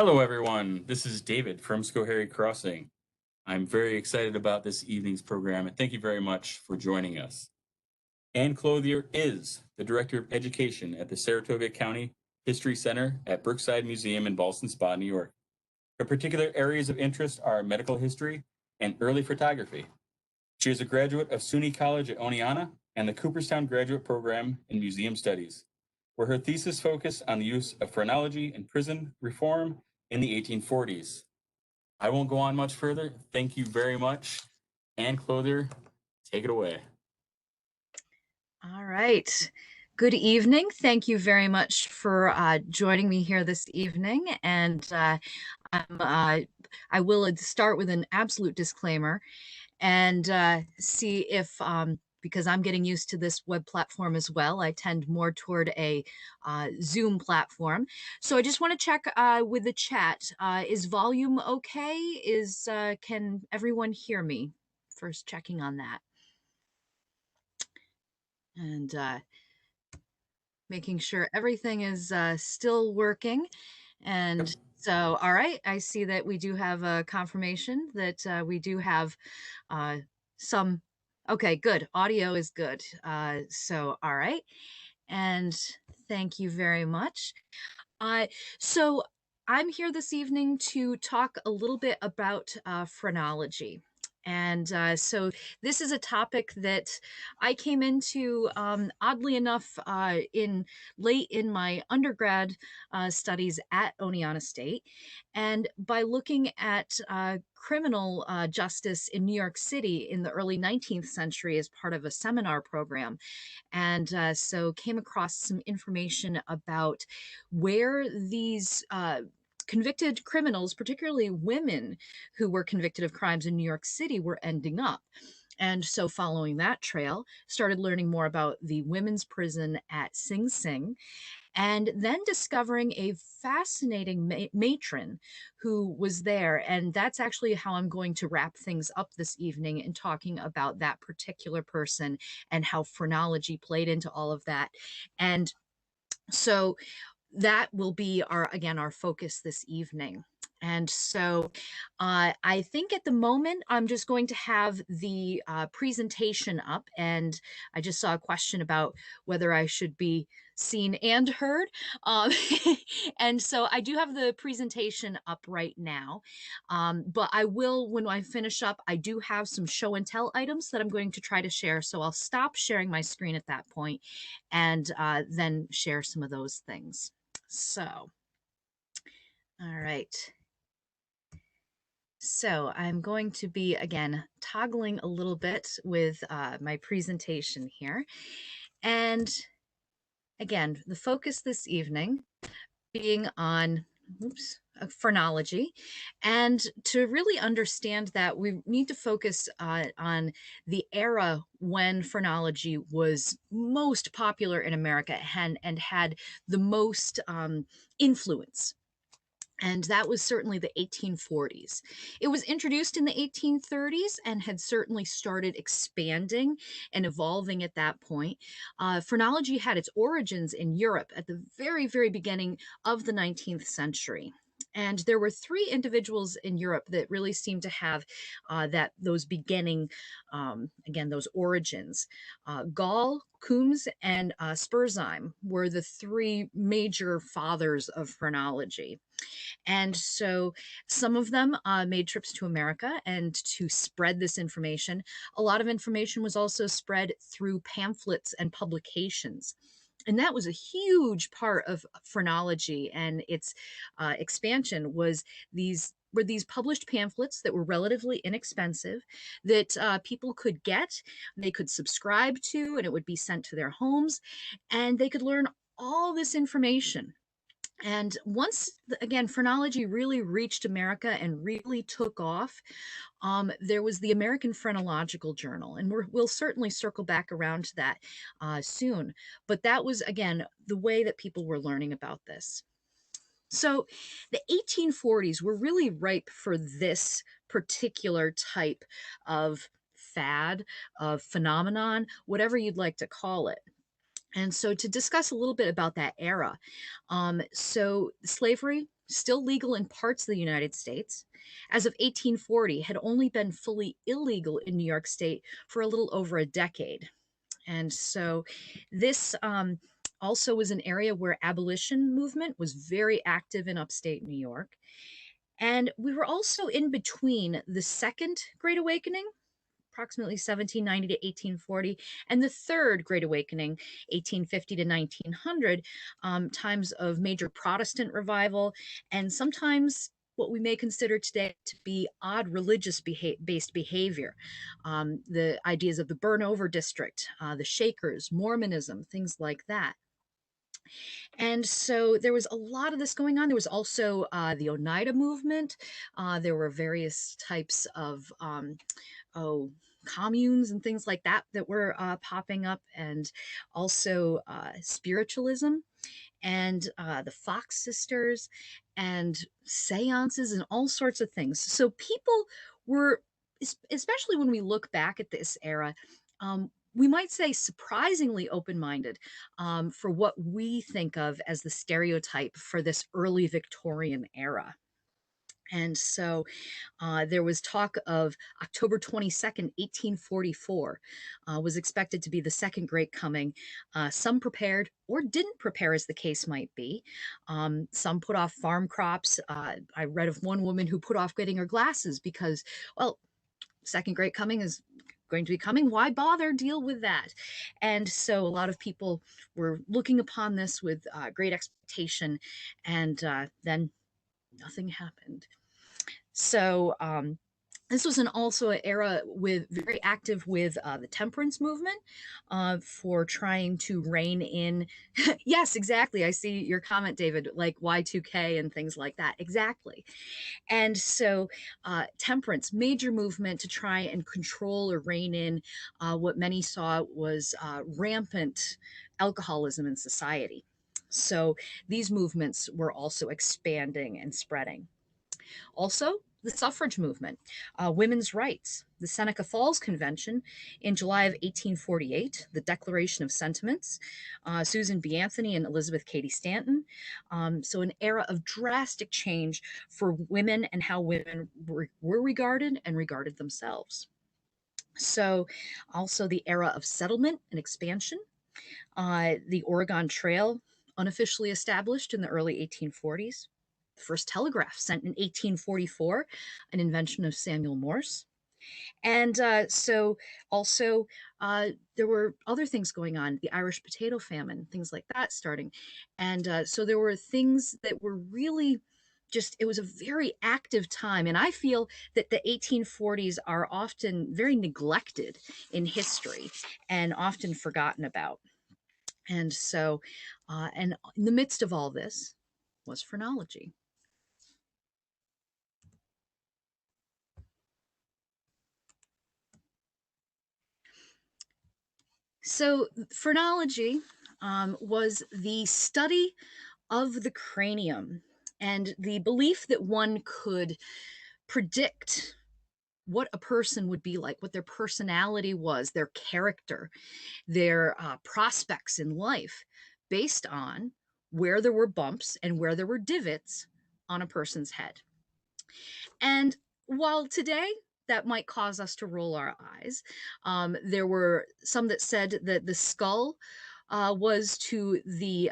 Hello, everyone. This is David from Schoharie Crossing. I'm very excited about this evening's program, and thank you very much for joining us. Ann Clothier is the Director of Education at the Saratoga County History Center at Brookside Museum in Ballston Spa, New York. Her particular areas of interest are medical history and early photography. She is a graduate of SUNY College at Oneonta and the Cooperstown Graduate Program in Museum Studies, where her thesis focused on the use of phrenology in prison reform in the 1840s. I won't go on much further. Thank you very much. Ann Clothier, take it away. All right. Good evening. Thank you very much for joining me here this evening. And I will start with an absolute disclaimer and see if, because I'm getting used to this web platform as well, I tend more toward a Zoom platform. So I just want to check with the chat. Is volume okay? Can everyone hear me? First checking on that. And making sure everything is still working. And so, all right, I see that we do have a confirmation that we do have some, okay, good. Audio is good. So, all right. And thank you very much. So I'm here this evening to talk a little bit about phrenology. And so this is a topic that I came into, oddly enough, late in my undergrad studies at Oneonta State. And by looking at criminal justice in New York City in the early 19th century as part of a seminar program. And so came across some information about where these convicted criminals, particularly women who were convicted of crimes in New York City, were ending up. And so following that trail, started learning more about the women's prison at Sing Sing, and then discovering a fascinating matron who was there. And that's actually how I'm going to wrap things up this evening in talking about that particular person and how phrenology played into all of that. And so that will be our focus this evening. And so I think at the moment, I'm just going to have the presentation up. And I just saw a question about whether I should be seen and heard. And so I do have the presentation up right now. But I will, when I finish up, I do have some show and tell items that I'm going to try to share. So I'll stop sharing my screen at that point and then share some of those things. So, all right. So I'm going to be, again, toggling a little bit with my presentation here. And again, the focus this evening being on, phrenology. And to really understand that, we need to focus on the era when phrenology was most popular in America and had the most influence. And that was certainly the 1840s. It was introduced in the 1830s and had certainly started expanding and evolving at that point. Phrenology had its origins in Europe at the very, very beginning of the 19th century. And there were three individuals in Europe that really seemed to have those beginning, those origins. Gall, Coombs, and Spurzheim were the three major fathers of phrenology. And so some of them made trips to America and to spread this information. A lot of information was also spread through pamphlets and publications. And that was a huge part of phrenology and its expansion was these published pamphlets that were relatively inexpensive that people could get, they could subscribe to, and it would be sent to their homes, and they could learn all this information. And once, again, phrenology really reached America and really took off, there was the American Phrenological Journal, and we'll certainly circle back around to that soon. But that was, again, the way that people were learning about this. So the 1840s were really ripe for this particular type of fad, of phenomenon, whatever you'd like to call it. And so to discuss a little bit about that era, so slavery still legal in parts of the United States. As of 1840, had only been fully illegal in New York State for a little over a decade. And so this also was an area where abolition movement was very active in upstate New York. And we were also in between the Second Great Awakening, approximately 1790 to 1840, and the Third Great Awakening, 1850 to 1900, times of major Protestant revival, and sometimes what we may consider today to be odd religious based behavior. The ideas of the burn over district, the Shakers, Mormonism, things like that. And so there was a lot of this going on. There was also the Oneida movement. There were various types of communes and things like that that were popping up, and also spiritualism and the Fox sisters and seances and all sorts of things. So people were, especially when we look back at this era, we might say surprisingly open-minded for what we think of as the stereotype for this early Victorian era. And so there was talk of October 22nd, 1844 was expected to be the second great coming. Some prepared or didn't prepare, as the case might be. Some put off farm crops. I read of one woman who put off getting her glasses because, well, second great coming is going to be coming. Why bother deal with that? And so a lot of people were looking upon this with great expectation, and then nothing happened. So this was also an era with very active with the temperance movement for trying to rein in. Yes, exactly. I see your comment, David, like Y2K and things like that. Exactly. And so temperance, major movement to try and control or rein in what many saw was rampant alcoholism in society. So these movements were also expanding and spreading. Also, the suffrage movement, women's rights, the Seneca Falls Convention in July of 1848, the Declaration of Sentiments, Susan B. Anthony and Elizabeth Cady Stanton. So an era of drastic change for women and how women were regarded and regarded themselves. So also the era of settlement and expansion, the Oregon Trail, unofficially established in the early 1840s. The first telegraph sent in 1844, an invention of Samuel Morse. And so also there were other things going on, the Irish potato famine, things like that starting. And so there were things that were really just, it was a very active time. And I feel that the 1840s are often very neglected in history and often forgotten about. And so, and in the midst of all this was phrenology. So phrenology was the study of the cranium and the belief that one could predict what a person would be like, what their personality was, their character, their prospects in life, based on where there were bumps and where there were divots on a person's head. And while today that might cause us to roll our eyes, there were some that said that the skull was to the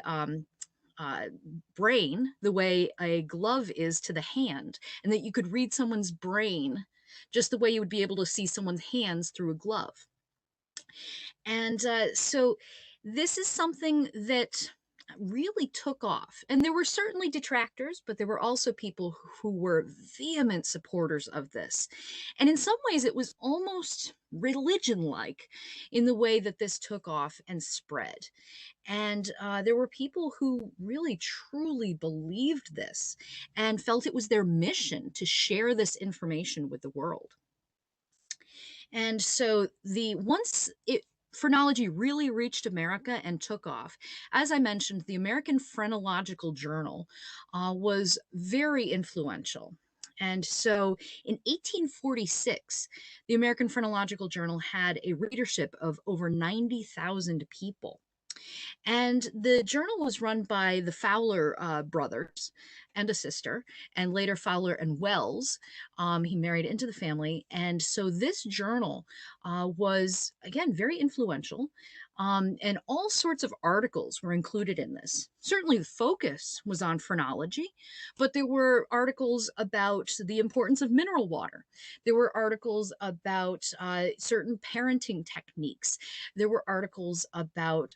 brain the way a glove is to the hand, and that you could read someone's brain just the way you would be able to see someone's hands through a glove. And so this is something that really took off. And there were certainly detractors, but there were also people who were vehement supporters of this. And in some ways, it was almost religion-like in the way that this took off and spread. And there were people who really truly believed this and felt it was their mission to share this information with the world. And so phrenology really reached America and took off. As I mentioned, the American Phrenological Journal was very influential. And so in 1846, the American Phrenological Journal had a readership of over 90,000 people. And the journal was run by the Fowler brothers and a sister, and later Fowler and Wells. He married into the family. And so this journal was, again, very influential. And all sorts of articles were included in this. Certainly, the focus was on phrenology, but there were articles about the importance of mineral water. There were articles about certain parenting techniques. There were articles about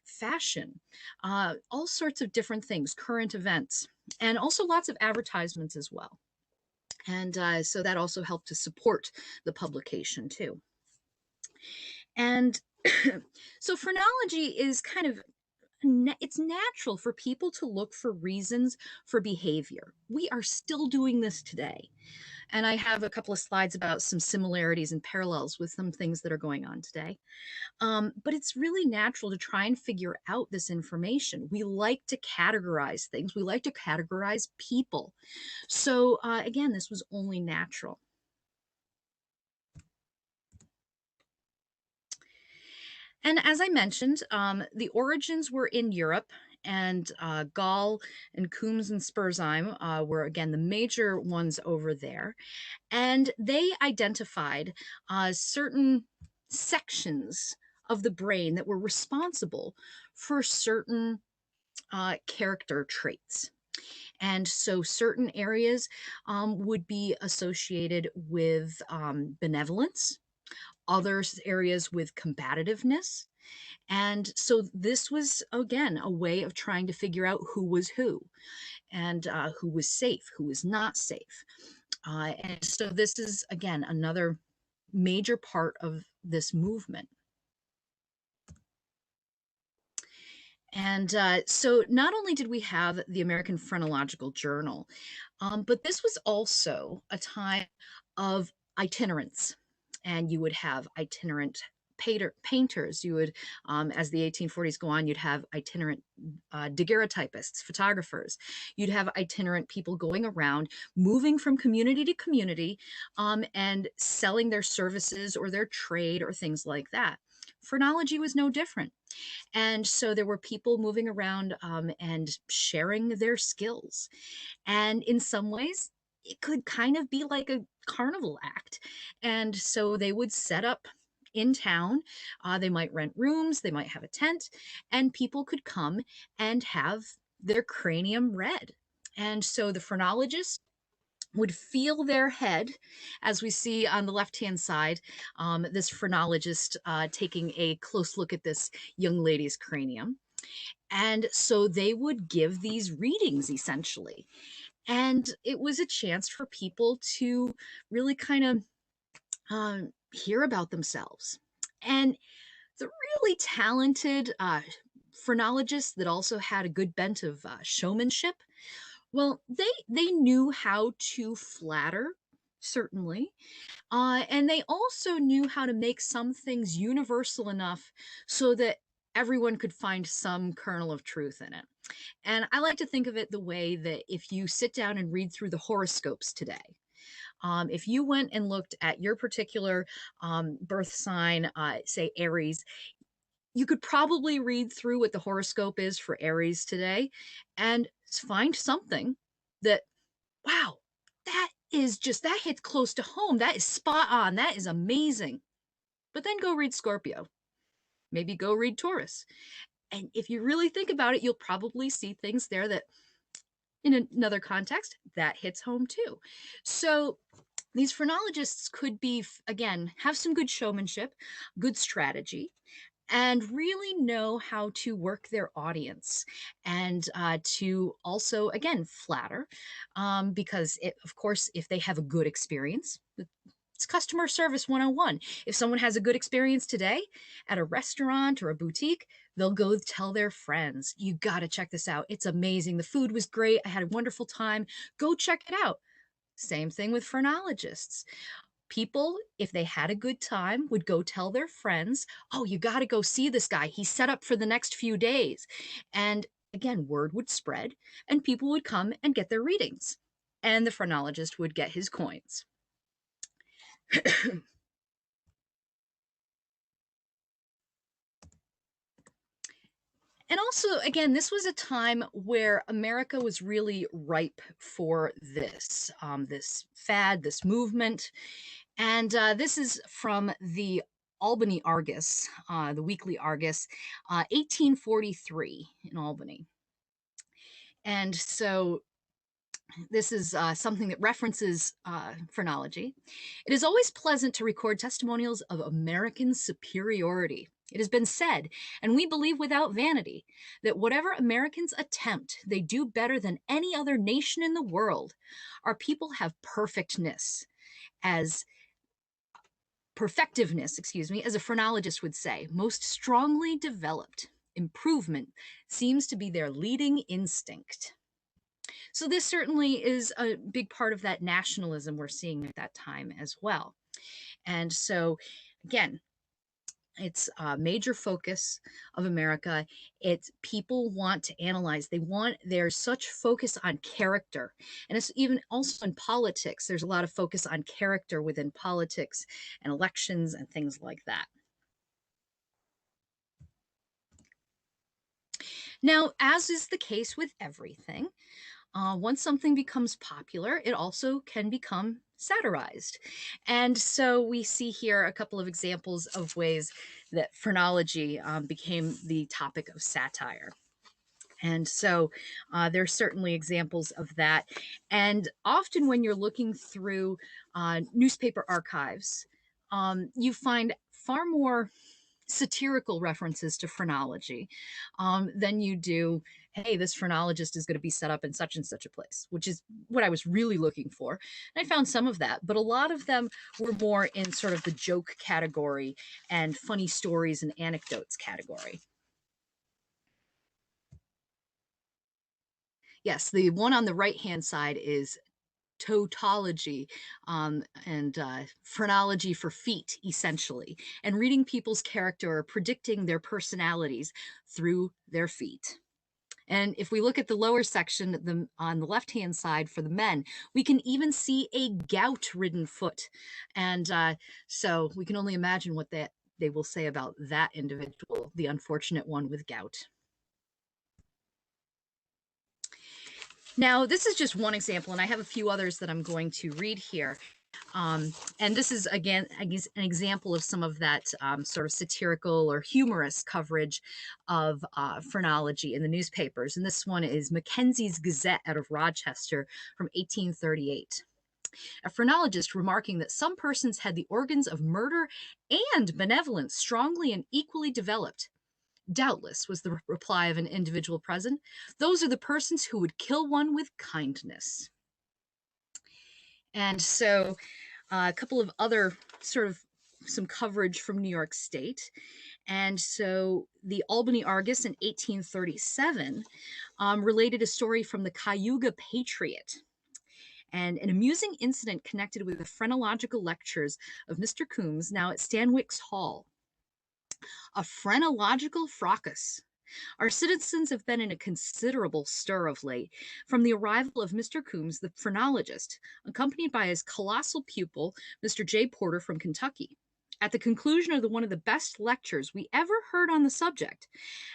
fashion, all sorts of different things, current events, and also lots of advertisements as well. And so that also helped to support the publication too. And so phrenology is kind of it's natural for people to look for reasons for behavior. We are still doing this today. And I have a couple of slides about some similarities and parallels with some things that are going on today. But it's really natural to try and figure out this information. We like to categorize things. We like to categorize people. So again, this was only natural. And as I mentioned, the origins were in Europe, and Gall and Coombs and Spurzheim were, again, the major ones over there. And they identified certain sections of the brain that were responsible for certain character traits. And so certain areas would be associated with benevolence, other areas with combativeness. And so this was, again, a way of trying to figure out who was who and who was safe, who was not safe. And so this is, again, another major part of this movement. And so not only did we have the American Phrenological Journal, but this was also a time of itinerance. And you would have itinerant painters. You would, as the 1840s go on, you'd have itinerant daguerreotypists, photographers. You'd have itinerant people going around, moving from community to community, and selling their services or their trade or things like that. Phrenology was no different. And so there were people moving around and sharing their skills. And in some ways, it could kind of be like a carnival act. And so they would set up in town. They might rent rooms, they might have a tent, and people could come and have their cranium read. And so the phrenologists would feel their head, as we see on the left-hand side, this phrenologist taking a close look at this young lady's cranium. And so they would give these readings, essentially. And it was a chance for people to really kind of hear about themselves. And the really talented phrenologists that also had a good bent of showmanship, well, they knew how to flatter, certainly, and they also knew how to make some things universal enough so that everyone could find some kernel of truth in it. And I like to think of it the way that if you sit down and read through the horoscopes today, if you went and looked at your particular birth sign, say Aries, you could probably read through what the horoscope is for Aries today and find something that, wow, that hits close to home. That is spot on. That is amazing. But then go read Scorpio. Maybe go read Taurus. And if you really think about it, you'll probably see things there that, in another context, that hits home too. So these phrenologists could be, again, have some good showmanship, good strategy, and really know how to work their audience and to also, again, flatter, because of course, if they have a good experience, it's customer service 101. If someone has a good experience today at a restaurant or a boutique, they'll go tell their friends, you got to check this out. It's amazing. The food was great. I had a wonderful time. Go check it out. Same thing with phrenologists. People, if they had a good time, would go tell their friends, oh, you got to go see this guy. He's set up for the next few days. And again, word would spread and people would come and get their readings. And the phrenologist would get his coins. And also, again, this was a time where America was really ripe for this fad, this movement. And this is from the Albany Argus, the Weekly Argus, 1843 in Albany. And so this is something that references phrenology. It is always pleasant to record testimonials of American superiority. It has been said, and we believe without vanity, that whatever Americans attempt, they do better than any other nation in the world. Our people have perfectiveness, as a phrenologist would say, most strongly developed. Improvement seems to be their leading instinct. So this certainly is a big part of that nationalism we're seeing at that time as well. And so, again, it's a major focus of America. It's people want to analyze. There's such focus on character. And it's even also in politics. There's a lot of focus on character within politics and elections and things like that. Now, as is the case with everything, once something becomes popular, it also can become satirized. And so we see here a couple of examples of ways that phrenology became the topic of satire. And so there's certainly examples of that. And often when you're looking through newspaper archives, you find far more satirical references to phrenology than you do, hey, this phrenologist is going to be set up in such and such a place, which is what I was really looking for. And I found some of that, but a lot of them were more in sort of the joke category and funny stories and anecdotes category. Yes, the one on the right-hand side is tautology and phrenology for feet, essentially, and reading people's character or predicting their personalities through their feet. And if we look at the lower section on the left-hand side for the men, we can even see a gout-ridden foot. And so we can only imagine what they will say about that individual, the unfortunate one with gout. Now, this is just one example, and I have a few others that I'm going to read here. And this is, again, an example of some of that sort of satirical or humorous coverage of phrenology in the newspapers. And this one is Mackenzie's Gazette out of Rochester from 1838. A phrenologist remarking that some persons had the organs of murder and benevolence strongly and equally developed. Doubtless, was the reply of an individual present. Those are the persons who would kill one with kindness. And so a couple of other sort of some coverage from New York State. And so the Albany Argus in 1837 related a story from the Cayuga Patriot. And an amusing incident connected with the phrenological lectures of Mr. Coombs, now at Stanwix Hall. A phrenological fracas. Our citizens have been in a considerable stir of late from the arrival of Mr. Coombs, the phrenologist, accompanied by his colossal pupil, Mr. J. Porter from Kentucky. At the conclusion of one of the best lectures we ever heard on the subject,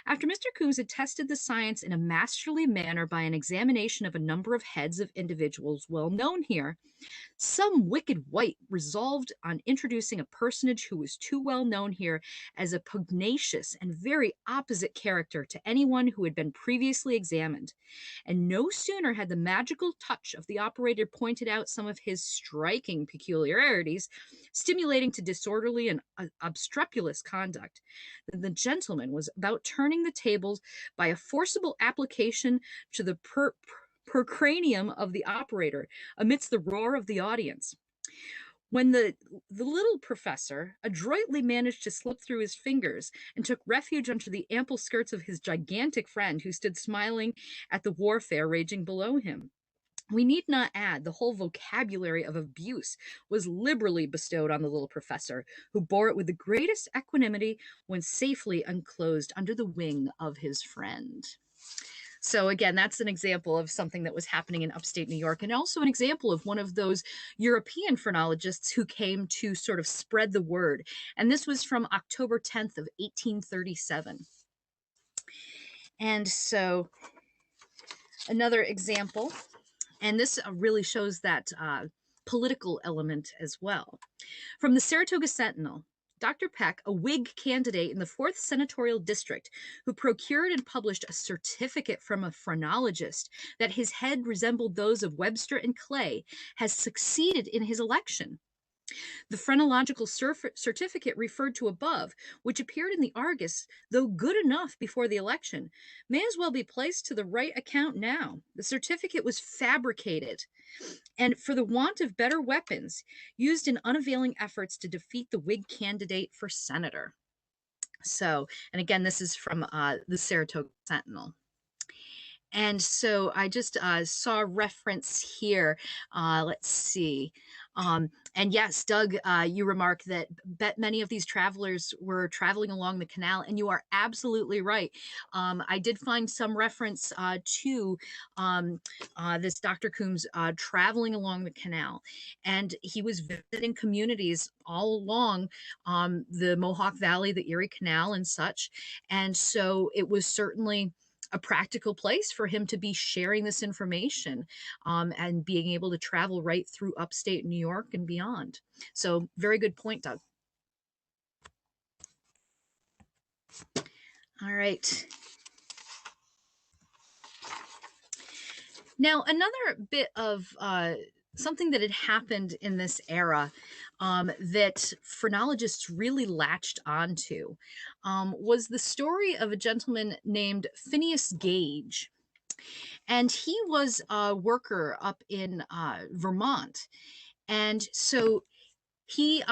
after Mr. Coombs had tested the science in a masterly manner by an examination of a number of heads of individuals well known here, some wicked wight resolved on introducing a personage who was too well known here as a pugnacious and very opposite character to anyone who had been previously examined. And no sooner had the magical touch of the operator pointed out some of his striking peculiarities, stimulating to disorderly and obstropulous conduct, than the gentleman was about turning the tables by a forcible application to the percranium of the operator amidst the roar of the audience. When the little professor adroitly managed to slip through his fingers and took refuge under the ample skirts of his gigantic friend who stood smiling at the warfare raging below him. We need not add the whole vocabulary of abuse was liberally bestowed on the little professor, who bore it with the greatest equanimity when safely enclosed under the wing of his friend. So again, that's an example of something that was happening in upstate New York, and also an example of one of those European phrenologists who came to sort of spread the word. And this was from October 10th of 1837. And so another example, and this really shows that political element as well. From the Saratoga Sentinel, Dr. Peck, a Whig candidate in the 4th Senatorial District, who procured and published a certificate from a phrenologist that his head resembled those of Webster and Clay, has succeeded in his election. The phrenological certificate referred to above, which appeared in the Argus, though good enough before the election, may as well be placed to the right account now. The certificate was fabricated, and for the want of better weapons, used in unavailing efforts to defeat the Whig candidate for senator. So, and again, this is from the Saratoga Sentinel. And so I just saw a reference here. Let's see. And yes, Doug, you remarked that many of these travelers were traveling along the canal, and you are absolutely right. I did find some reference to this Dr. Coombs traveling along the canal, and he was visiting communities all along the Mohawk Valley, the Erie Canal, and such. And so it was certainly a practical place for him to be sharing this information and being able to travel right through upstate New York and beyond. So very good point, Doug. All right. Now, another bit of something that had happened in this era that phrenologists really latched onto was the story of a gentleman named Phineas Gage. And he was a worker up in Vermont. And so he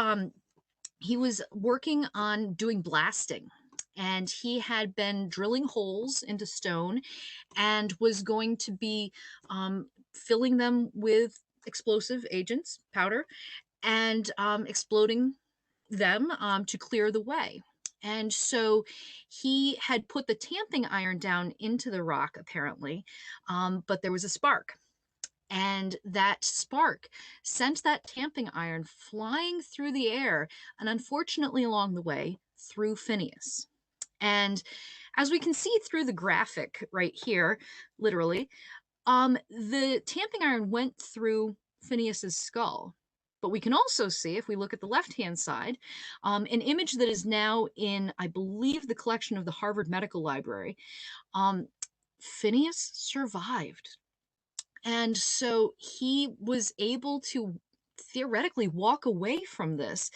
was working on doing blasting. And he had been drilling holes into stone and was going to be filling them with explosive agents, powder, and exploding them to clear the way. And so he had put the tamping iron down into the rock, apparently, but there was a spark. And that spark sent that tamping iron flying through the air, and unfortunately along the way, through Phineas. And as we can see through the graphic right here, literally, the tamping iron went through Phineas's skull. But we can also see, if we look at the left-hand side, an image that is now in, I believe, the collection of the Harvard Medical Library. Phineas survived. And so he was able to theoretically walk away from this.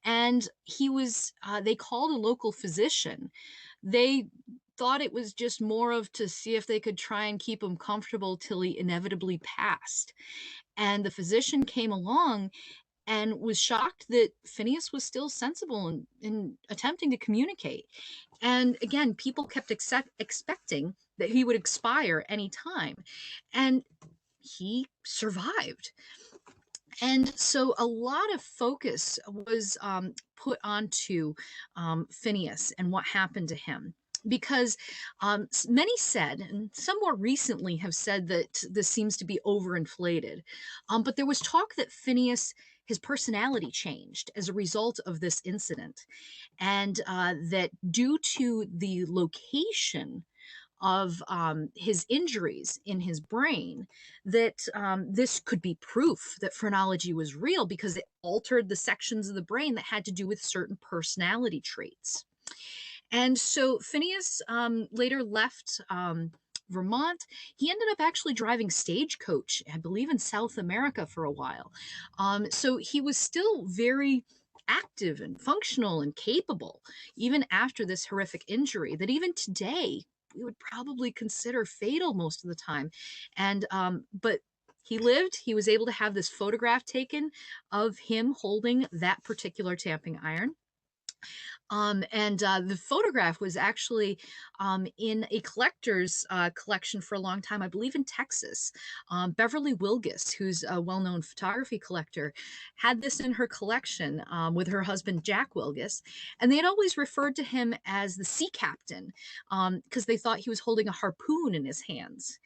And he was, they called a local physician. They thought it was just more of to see if they could try and keep him comfortable till he inevitably passed. And the physician came along and was shocked that Phineas was still sensible in attempting to communicate. And again, people kept expecting that he would expire any time. And he survived. And so a lot of focus was put onto Phineas and what happened to him. Because many said, and some more recently have said, that this seems to be overinflated. But there was talk that Phineas, his personality changed as a result of this incident, and that due to the location of his injuries in his brain, that this could be proof that phrenology was real, because it altered the sections of the brain that had to do with certain personality traits. And so Phineas later left Vermont. He ended up actually driving stagecoach, I believe, in South America for a while. So he was still very active and functional and capable, even after this horrific injury that even today we would probably consider fatal most of the time. And but he lived. He was able to have this photograph taken of him holding that particular tamping iron. And the photograph was actually in a collector's collection for a long time, I believe in Texas. Beverly Wilgus, who's a well-known photography collector, had this in her collection with her husband, Jack Wilgus. And they had always referred to him as the sea captain because they thought he was holding a harpoon in his hands.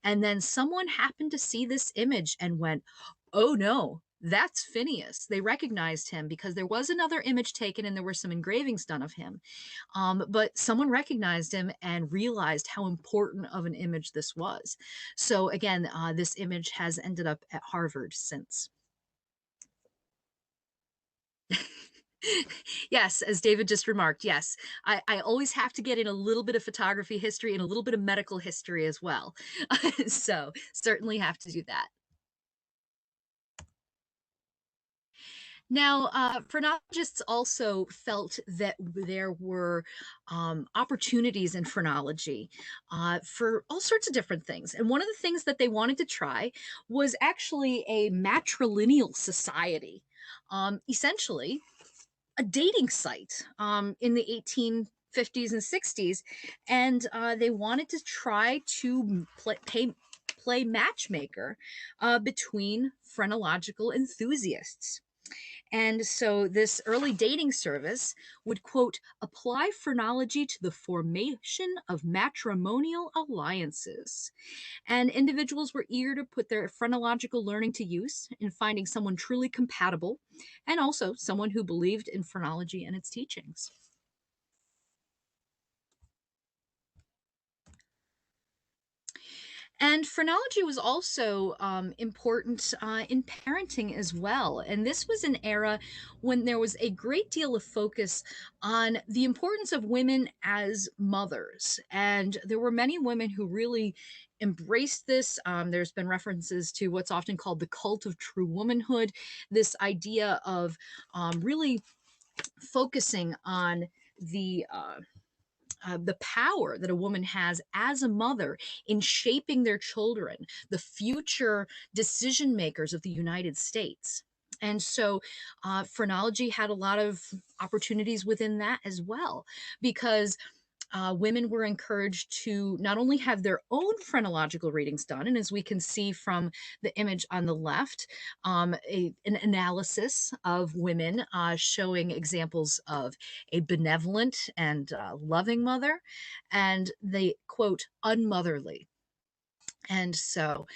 And then someone happened to see this image and went, oh no, that's Phineas. They recognized him because there was another image taken and there were some engravings done of him. But someone recognized him and realized how important of an image this was. So again, this image has ended up at Harvard since. Yes, as David just remarked, yes, I always have to get in a little bit of photography history and a little bit of medical history as well. So certainly have to do that. Now, phrenologists also felt that there were opportunities in phrenology for all sorts of different things. And one of the things that they wanted to try was actually a matrilineal society, essentially a dating site in the 1850s and 60s. And they wanted to try to play matchmaker between phrenological enthusiasts. And so this early dating service would, quote, apply phrenology to the formation of matrimonial alliances. And individuals were eager to put their phrenological learning to use in finding someone truly compatible and also someone who believed in phrenology and its teachings. And phrenology was also important in parenting as well. And this was an era when there was a great deal of focus on the importance of women as mothers. And there were many women who really embraced this. There's been references to what's often called the cult of true womanhood, this idea of really focusing on the power that a woman has as a mother in shaping their children, the future decision makers of the United States. And so phrenology had a lot of opportunities within that as well, because women were encouraged to not only have their own phrenological readings done, and as we can see from the image on the left, an analysis of women showing examples of a benevolent and loving mother, and the quote, unmotherly. And so,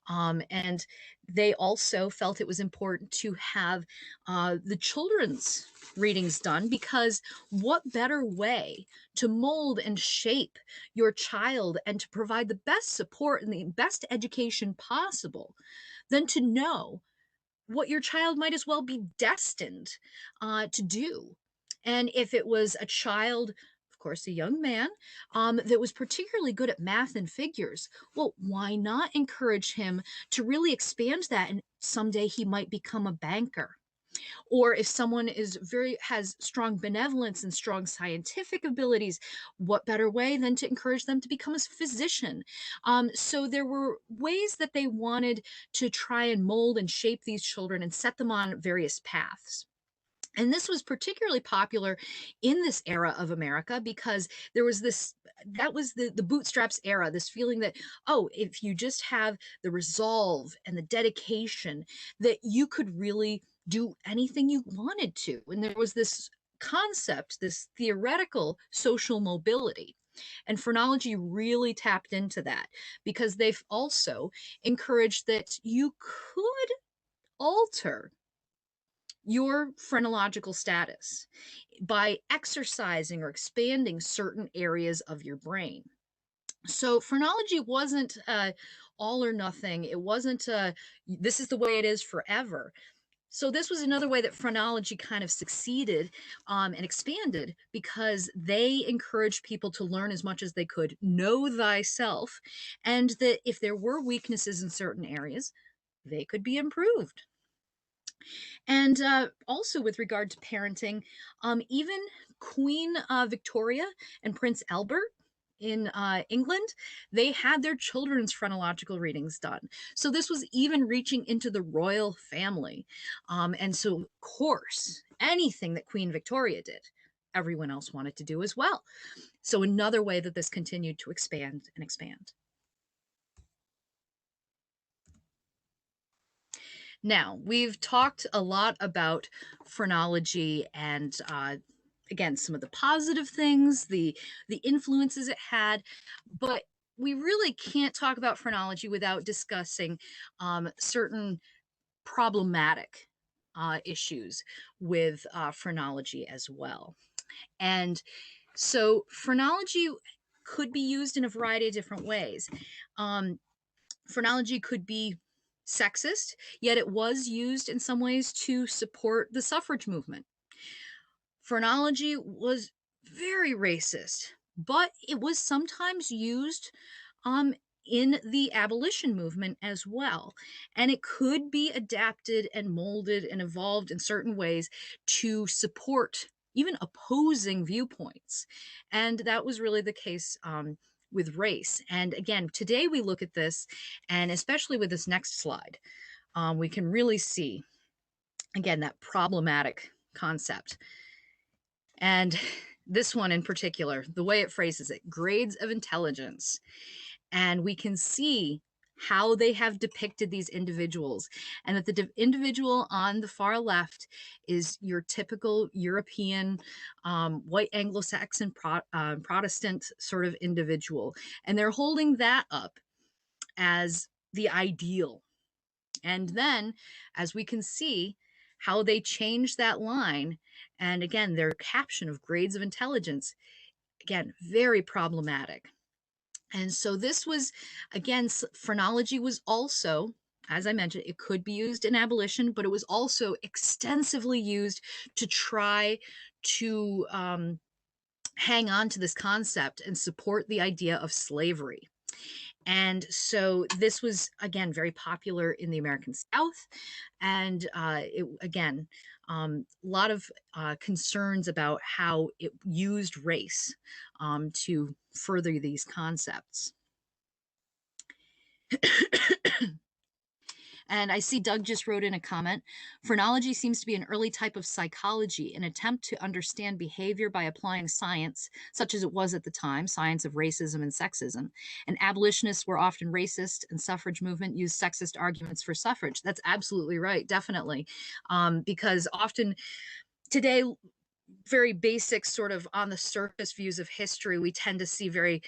and they also felt it was important to have the children's readings done, because what better way to mold and shape your child and to provide the best support and the best education possible than to know what your child might as well be destined to do. And if it was a child, of course, a young man, that was particularly good at math and figures, well, why not encourage him to really expand that, and someday he might become a banker? Or if someone has strong benevolence and strong scientific abilities, what better way than to encourage them to become a physician? So there were ways that they wanted to try and mold and shape these children and set them on various paths. And this was particularly popular in this era of America because there was this, that was the bootstraps era, this feeling that, oh, if you just have the resolve and the dedication, that you could really do anything you wanted to. And there was this concept, this theoretical social mobility. And phrenology really tapped into that because they've also encouraged that you could alter your phrenological status by exercising or expanding certain areas of your brain. So phrenology wasn't all or nothing. It wasn't this is the way it is forever. So this was another way that phrenology kind of succeeded and expanded, because they encouraged people to learn as much as they could, know thyself, and that if there were weaknesses in certain areas, they could be improved. And also with regard to parenting, even Queen Victoria and Prince Albert in England, they had their children's phrenological readings done. So this was even reaching into the royal family. And so, of course, anything that Queen Victoria did, everyone else wanted to do as well. So another way that this continued to expand and expand. Now, we've talked a lot about phrenology and again, some of the positive things, the influences it had, but we really can't talk about phrenology without discussing certain problematic issues with phrenology as well. And so phrenology could be used in a variety of different ways. Phrenology could be sexist, yet it was used in some ways to support the suffrage movement. Phrenology was very racist, but it was sometimes used in the abolition movement as well. And it could be adapted and molded and evolved in certain ways to support even opposing viewpoints. And that was really the case with race. And again, today we look at this, and especially with this next slide, we can really see, again, that problematic concept. And this one in particular, the way it phrases it, grades of intelligence. And we can see how they have depicted these individuals, and that the individual on the far left is your typical European, white Anglo-Saxon Protestant sort of individual. And they're holding that up as the ideal. And then, as we can see, how they change that line, and again, their caption of grades of intelligence, again, very problematic. And so this was, again, phrenology was also, as I mentioned, it could be used in abolition, but it was also extensively used to try to hang on to this concept and support the idea of slavery. And so this was, again, very popular in the American South. And again, a lot of concerns about how it used race to further these concepts. And I see Doug just wrote in a comment. Phrenology seems to be an early type of psychology, an attempt to understand behavior by applying science, such as it was at the time, science of racism and sexism. And abolitionists were often racist, and suffrage movement used sexist arguments for suffrage. That's absolutely right, definitely. Because often today, very basic sort of on the surface views of history, we tend to see very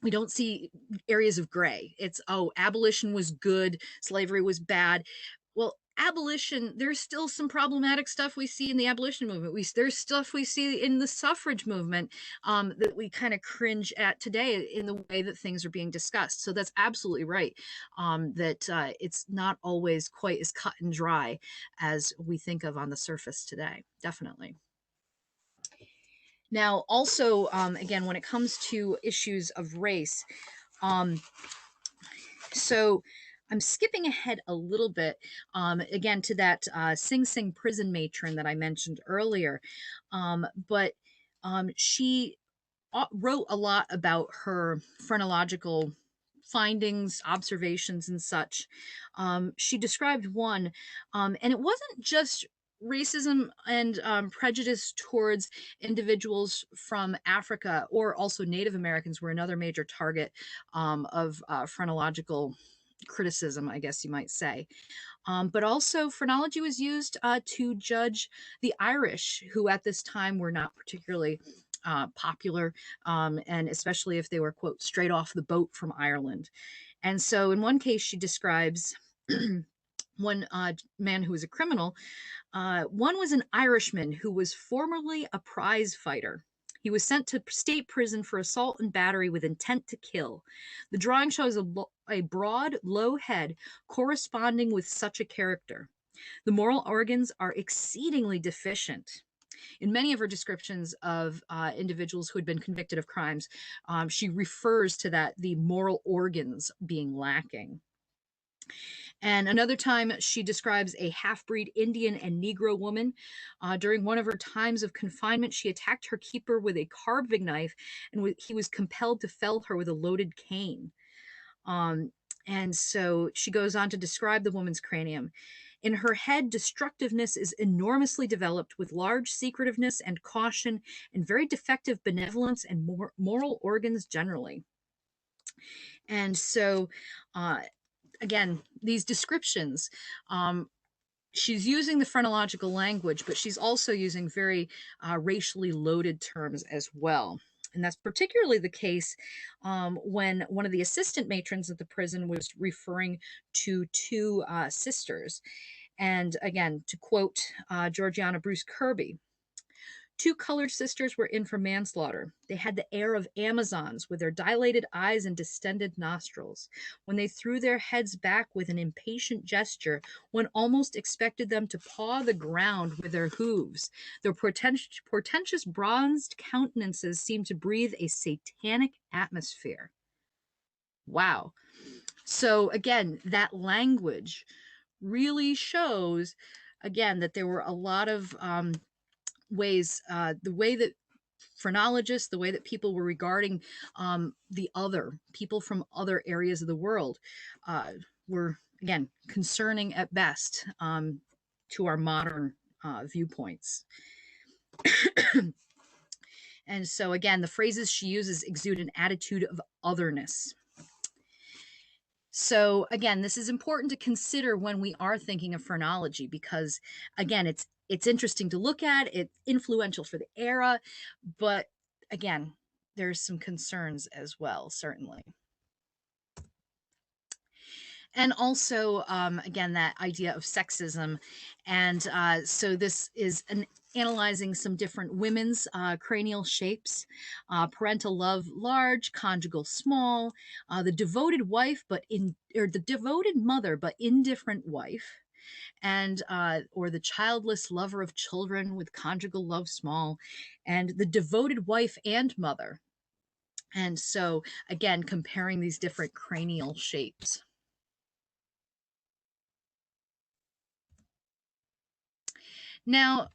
we don't see areas of gray. It's, oh, abolition was good, slavery was bad. Well, abolition, there's still some problematic stuff we see in the abolition movement. There's stuff we see in the suffrage movement that we kind of cringe at today in the way that things are being discussed. So that's absolutely right, that it's not always quite as cut and dry as we think of on the surface today, definitely. Now, also, again, when it comes to issues of race, so I'm skipping ahead a little bit, again, to that Sing Sing prison matron that I mentioned earlier. But she wrote a lot about her phrenological findings, observations, and such. She described one, and it wasn't just racism and prejudice towards individuals from Africa, or also Native Americans were another major target of phrenological criticism, I guess you might say. But also phrenology was used to judge the Irish, who at this time were not particularly popular, and especially if they were, quote, straight off the boat from Ireland. And so in one case, she describes one man who was a criminal. One was an Irishman who was formerly a prize fighter. He was sent to state prison for assault and battery with intent to kill. The drawing shows a broad, low head corresponding with such a character. The moral organs are exceedingly deficient. In many of her descriptions of individuals who had been convicted of crimes, she refers to that, the moral organs being lacking. And another time, she describes a half-breed Indian and Negro woman. During one of her times of confinement, she attacked her keeper with a carving knife, and he was compelled to fell her with a loaded cane. And so she goes on to describe the woman's cranium. In her head, destructiveness is enormously developed, with large secretiveness and caution, and very defective benevolence and moral organs generally. And so, again, these descriptions, she's using the phrenological language, but she's also using very racially loaded terms as well. And that's particularly the case when one of the assistant matrons at the prison was referring to two sisters. And again, to quote Georgiana Bruce Kirby, two colored sisters were in for manslaughter. They had the air of Amazons with their dilated eyes and distended nostrils. When they threw their heads back with an impatient gesture, one almost expected them to paw the ground with their hooves. Their portentous bronzed countenances seemed to breathe a satanic atmosphere. Wow. So again, that language really shows, again, that there were a lot of ways, the way that phrenologists, the way that people were regarding the other, people from other areas of the world, were, again, concerning at best to our modern viewpoints. And so, again, the phrases she uses exude an attitude of otherness. So again, this is important to consider when we are thinking of phrenology, because again, it's interesting to look at, it's influential for the era, but again, there's some concerns as well, certainly. And also, again, that idea of sexism. And so this is analyzing some different women's cranial shapes: parental love large, conjugal small, the devoted wife, or the devoted mother but indifferent wife, and or the childless lover of children with conjugal love small, and the devoted wife and mother. And so again, comparing these different cranial shapes. Now,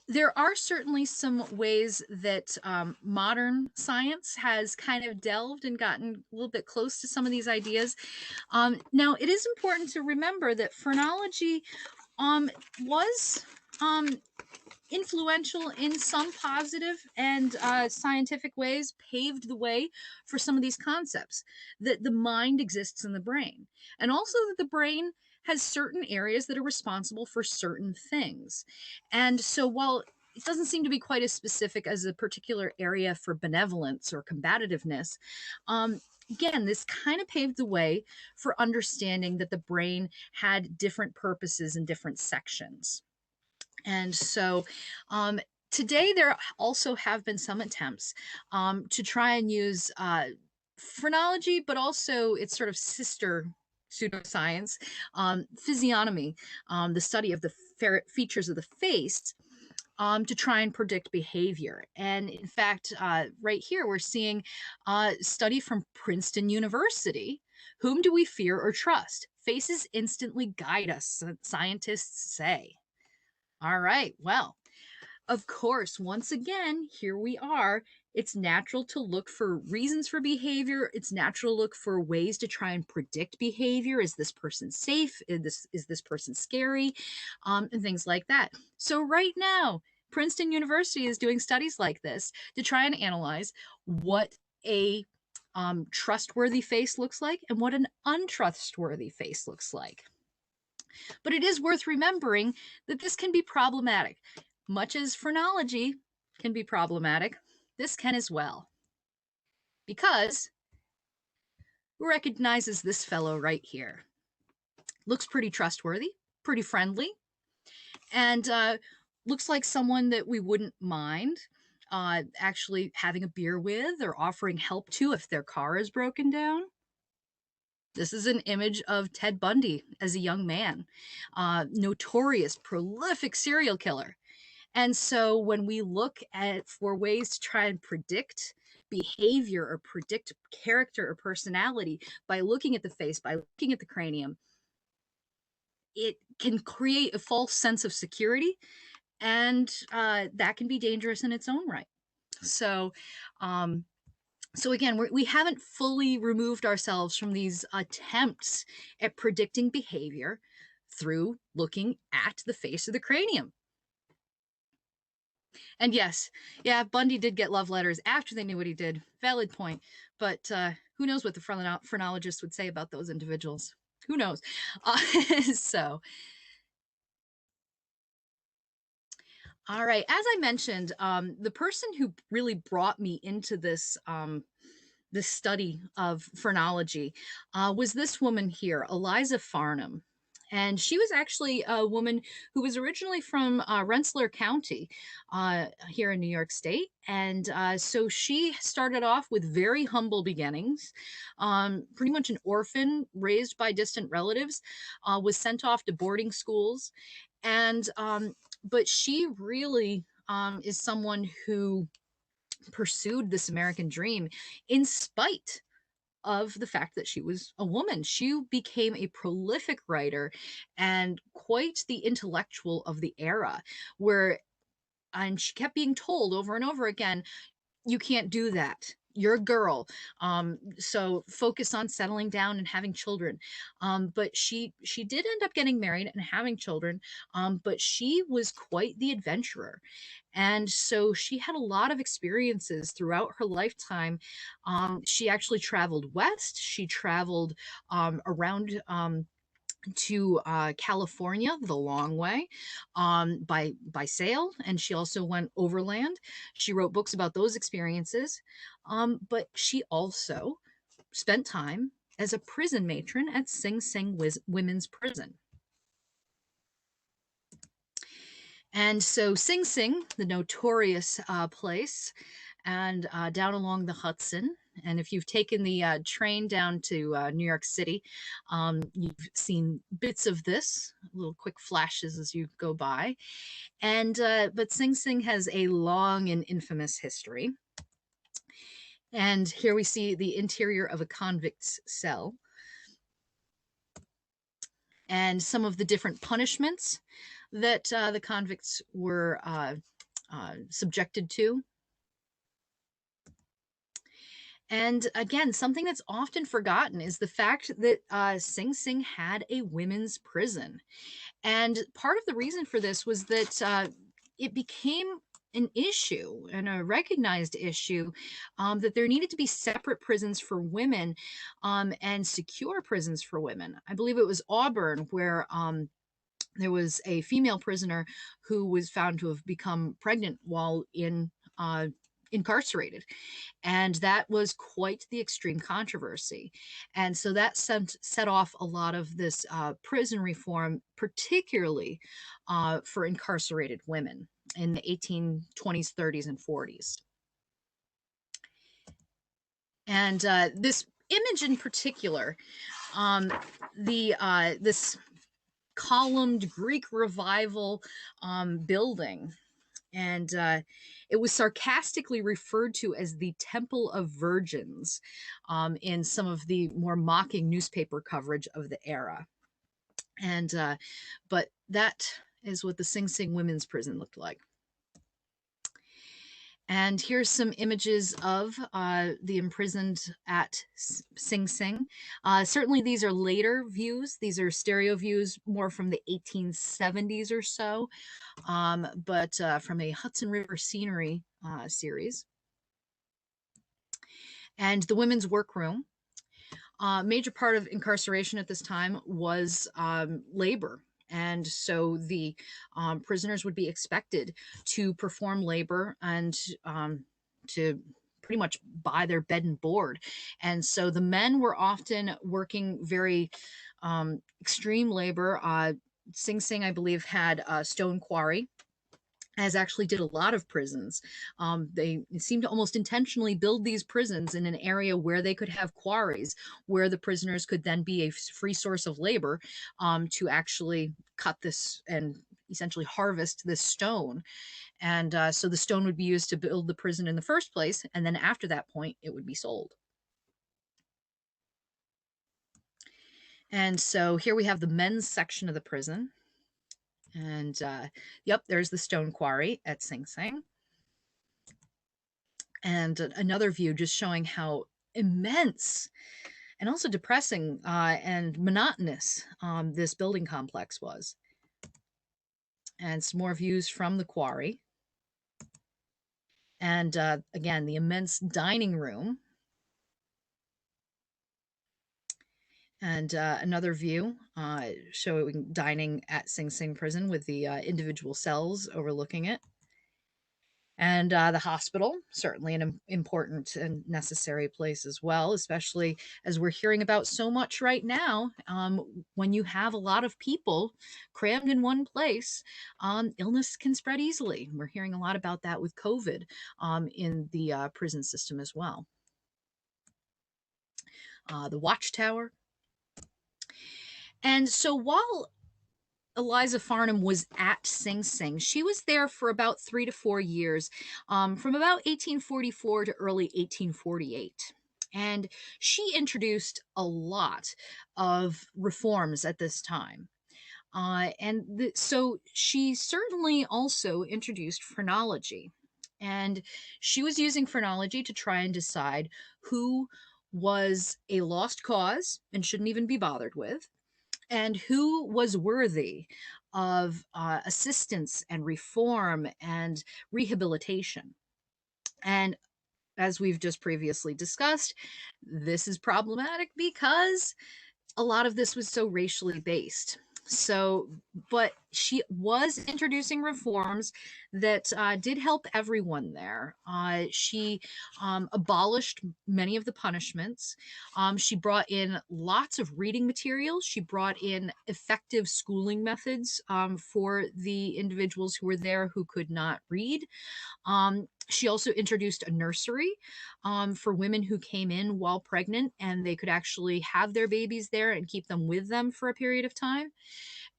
there are certainly some ways that modern science has kind of delved and gotten a little bit close to some of these ideas. Now, it is important to remember that phrenology was influential in some positive and scientific ways, paved the way for some of these concepts, that the mind exists in the brain, and also that the brain has certain areas that are responsible for certain things. And so while it doesn't seem to be quite as specific as a particular area for benevolence or combativeness, again, this kind of paved the way for understanding that the brain had different purposes in different sections. And so today there also have been some attempts to try and use phrenology, but also its sort of sister pseudoscience, physiognomy, the study of the features of the face, to try and predict behavior. And in fact, right here, we're seeing a study from Princeton University. Whom do we fear or trust? Faces instantly guide us, scientists say. All right, well, of course, once again, here we are. It's natural to look for reasons for behavior. It's natural to look for ways to try and predict behavior. Is this person safe? Is this person scary? And things like that. So right now, Princeton University is doing studies like this to try and analyze what a trustworthy face looks like and what an untrustworthy face looks like. But it is worth remembering that this can be problematic. Much as phrenology can be problematic, this can as well. Because who recognizes this fellow right here? Looks pretty trustworthy, pretty friendly, and looks like someone that we wouldn't mind actually having a beer with or offering help to if their car is broken down. This is an image of Ted Bundy as a young man, notorious, prolific serial killer. And so when we look at for ways to try and predict behavior or predict character or personality by looking at the face, by looking at the cranium, it can create a false sense of security, and that can be dangerous in its own right. So, so again, we haven't fully removed ourselves from these attempts at predicting behavior through looking at the face of the cranium. And yes, yeah, Bundy did get love letters after they knew what he did. Valid point. But who knows what the phrenologists would say about those individuals? Who knows? So All right. As I mentioned, the person who really brought me into this study of phrenology was this woman here, Eliza Farnham. And she was actually a woman who was originally from Rensselaer County here in New York State. And so she started off with very humble beginnings, pretty much an orphan raised by distant relatives, was sent off to boarding schools. And but she really is someone who pursued this American dream in spite of the fact that she was a woman. She became a prolific writer and quite the intellectual of the era, where, and she kept being told over and over again, you can't do that. You're a girl, so focus on settling down and having children. But she did end up getting married and having children, but she was quite the adventurer, and so she had a lot of experiences throughout her lifetime. She actually traveled west. She traveled around to California the long way by sail, and she also went overland. She wrote books about those experiences, but she also spent time as a prison matron at Sing Sing Women's Prison. And so Sing Sing, the notorious place, and down along the Hudson. And if you've taken the train down to New York City, you've seen bits of this, little quick flashes as you go by. And but Sing Sing has a long and infamous history. And here we see the interior of a convict's cell and some of the different punishments that the convicts were subjected to. And again, something that's often forgotten is the fact that Sing Sing had a women's prison. And part of the reason for this was that it became an issue and a recognized issue that there needed to be separate prisons for women and secure prisons for women. I believe it was Auburn where there was a female prisoner who was found to have become pregnant while incarcerated. And that was quite the extreme controversy. And so that set off a lot of this prison reform, particularly for incarcerated women in the 1820s, 30s, and 40s. And this image in particular, this columned Greek Revival building, and it was sarcastically referred to as the Temple of Virgins in some of the more mocking newspaper coverage of the era. And but that is what the Sing Sing Women's Prison looked like. And here's some images of the imprisoned at Sing Sing. Certainly these are later views. These are stereo views more from the 1870s or so, but from a Hudson River Scenery series. And the women's workroom. Major part of incarceration at this time was labor. And so the prisoners would be expected to perform labor and to pretty much buy their bed and board. And so the men were often working very extreme labor. Sing Sing, I believe, had a stone quarry, as actually did a lot of prisons. They seem to almost intentionally build these prisons in an area where they could have quarries, where the prisoners could then be a free source of labor to actually cut this and essentially harvest this stone. And so the stone would be used to build the prison in the first place, and then after that point, it would be sold. And so here we have the men's section of the prison. And yep, there's the stone quarry at Sing Sing. And another view just showing how immense and also depressing and monotonous this building complex was. And some more views from the quarry. And again, the immense dining room. And another view showing dining at Sing Sing Prison with the individual cells overlooking it. And the hospital, certainly an important and necessary place as well, especially as we're hearing about so much right now. When you have a lot of people crammed in one place, illness can spread easily. We're hearing a lot about that with COVID in the prison system as well. The Watchtower. And so while Eliza Farnham was at Sing Sing, she was there for about 3 to 4 years, from about 1844 to early 1848. And she introduced a lot of reforms at this time. So she certainly also introduced phrenology. And she was using phrenology to try and decide who was a lost cause and shouldn't even be bothered with, and who was worthy of assistance and reform and rehabilitation. And as we've just previously discussed, this is problematic because a lot of this was so racially based. So, but she was introducing reforms that did help everyone there. She abolished many of the punishments. She brought in lots of reading materials. She brought in effective schooling methods for the individuals who were there who could not read. She also introduced a nursery for women who came in while pregnant, and they could actually have their babies there and keep them with them for a period of time.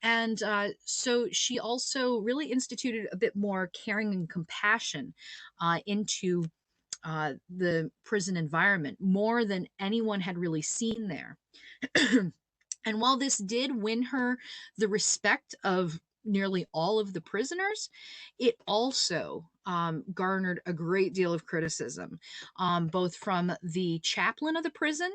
And so she also really instituted a bit more caring and compassion into the prison environment, more than anyone had really seen there. And while this did win her the respect of nearly all of the prisoners, it also garnered a great deal of criticism, both from the chaplain of the prison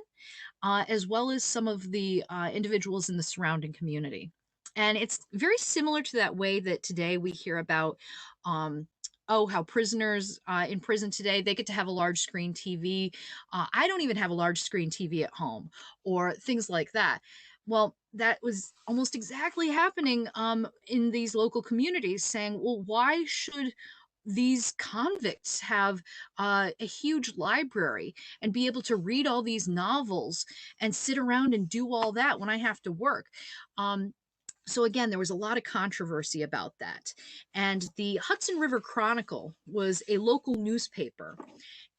as well as some of the individuals in the surrounding community. And it's very similar to that way that today we hear about. How prisoners in prison today, they get to have a large screen TV. I don't even have a large screen TV at home, or things like that. Well, that was almost exactly happening in these local communities, saying, well, why should these convicts have a huge library and be able to read all these novels and sit around and do all that when I have to work? So again, there was a lot of controversy about that. And the Hudson River Chronicle was a local newspaper.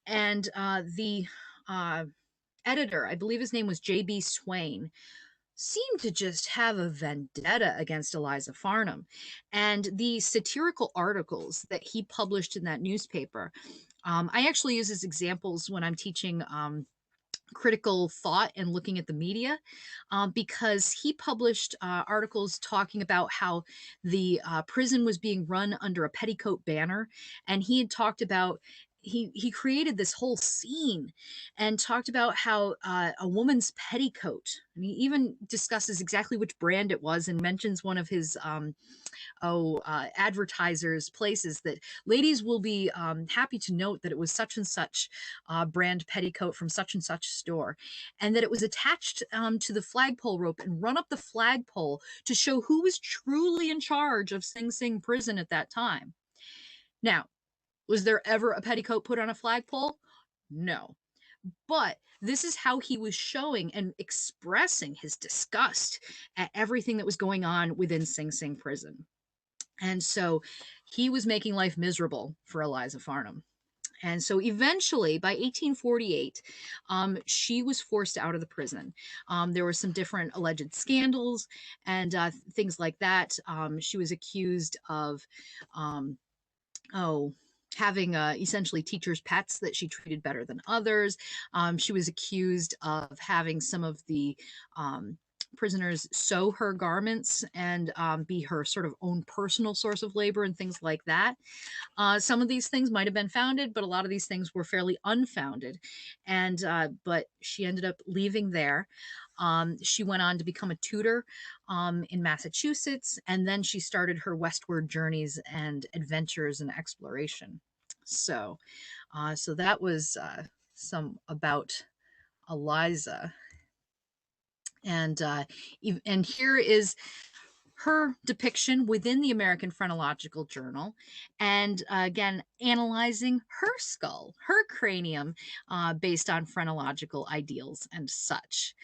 And the editor, I believe his name was J.B. Swain, seemed to just have a vendetta against Eliza Farnham. And the satirical articles that he published in that newspaper, I actually use as examples when I'm teaching critical thought and looking at the media, because he published articles talking about how the prison was being run under a petticoat banner. And he had talked about, he created this whole scene and talked about how a woman's petticoat, and he even discusses exactly which brand it was and mentions one of his advertisers places, that ladies will be happy to note that it was such and such brand petticoat from such and such store, and that it was attached to the flagpole rope and run up the flagpole to show who was truly in charge of Sing Sing prison at that time. Now, was there ever a petticoat put on a flagpole? No. But this is how he was showing and expressing his disgust at everything that was going on within Sing Sing prison. And so he was making life miserable for Eliza Farnham. And so eventually, by 1848, she was forced out of the prison. There were some different alleged scandals and things like that. She was accused of, having essentially teachers' pets that she treated better than others. She was accused of having some of the prisoners sew her garments and be her sort of own personal source of labor and things like that. Some of these things might have been founded, but a lot of these things were fairly unfounded. And but she ended up leaving there. She went on to become a tutor in Massachusetts, and then she started her westward journeys and adventures and exploration. So, so that was some about Eliza. And here is her depiction within the American Phrenological Journal, and again, analyzing her skull, her cranium, based on phrenological ideals and such.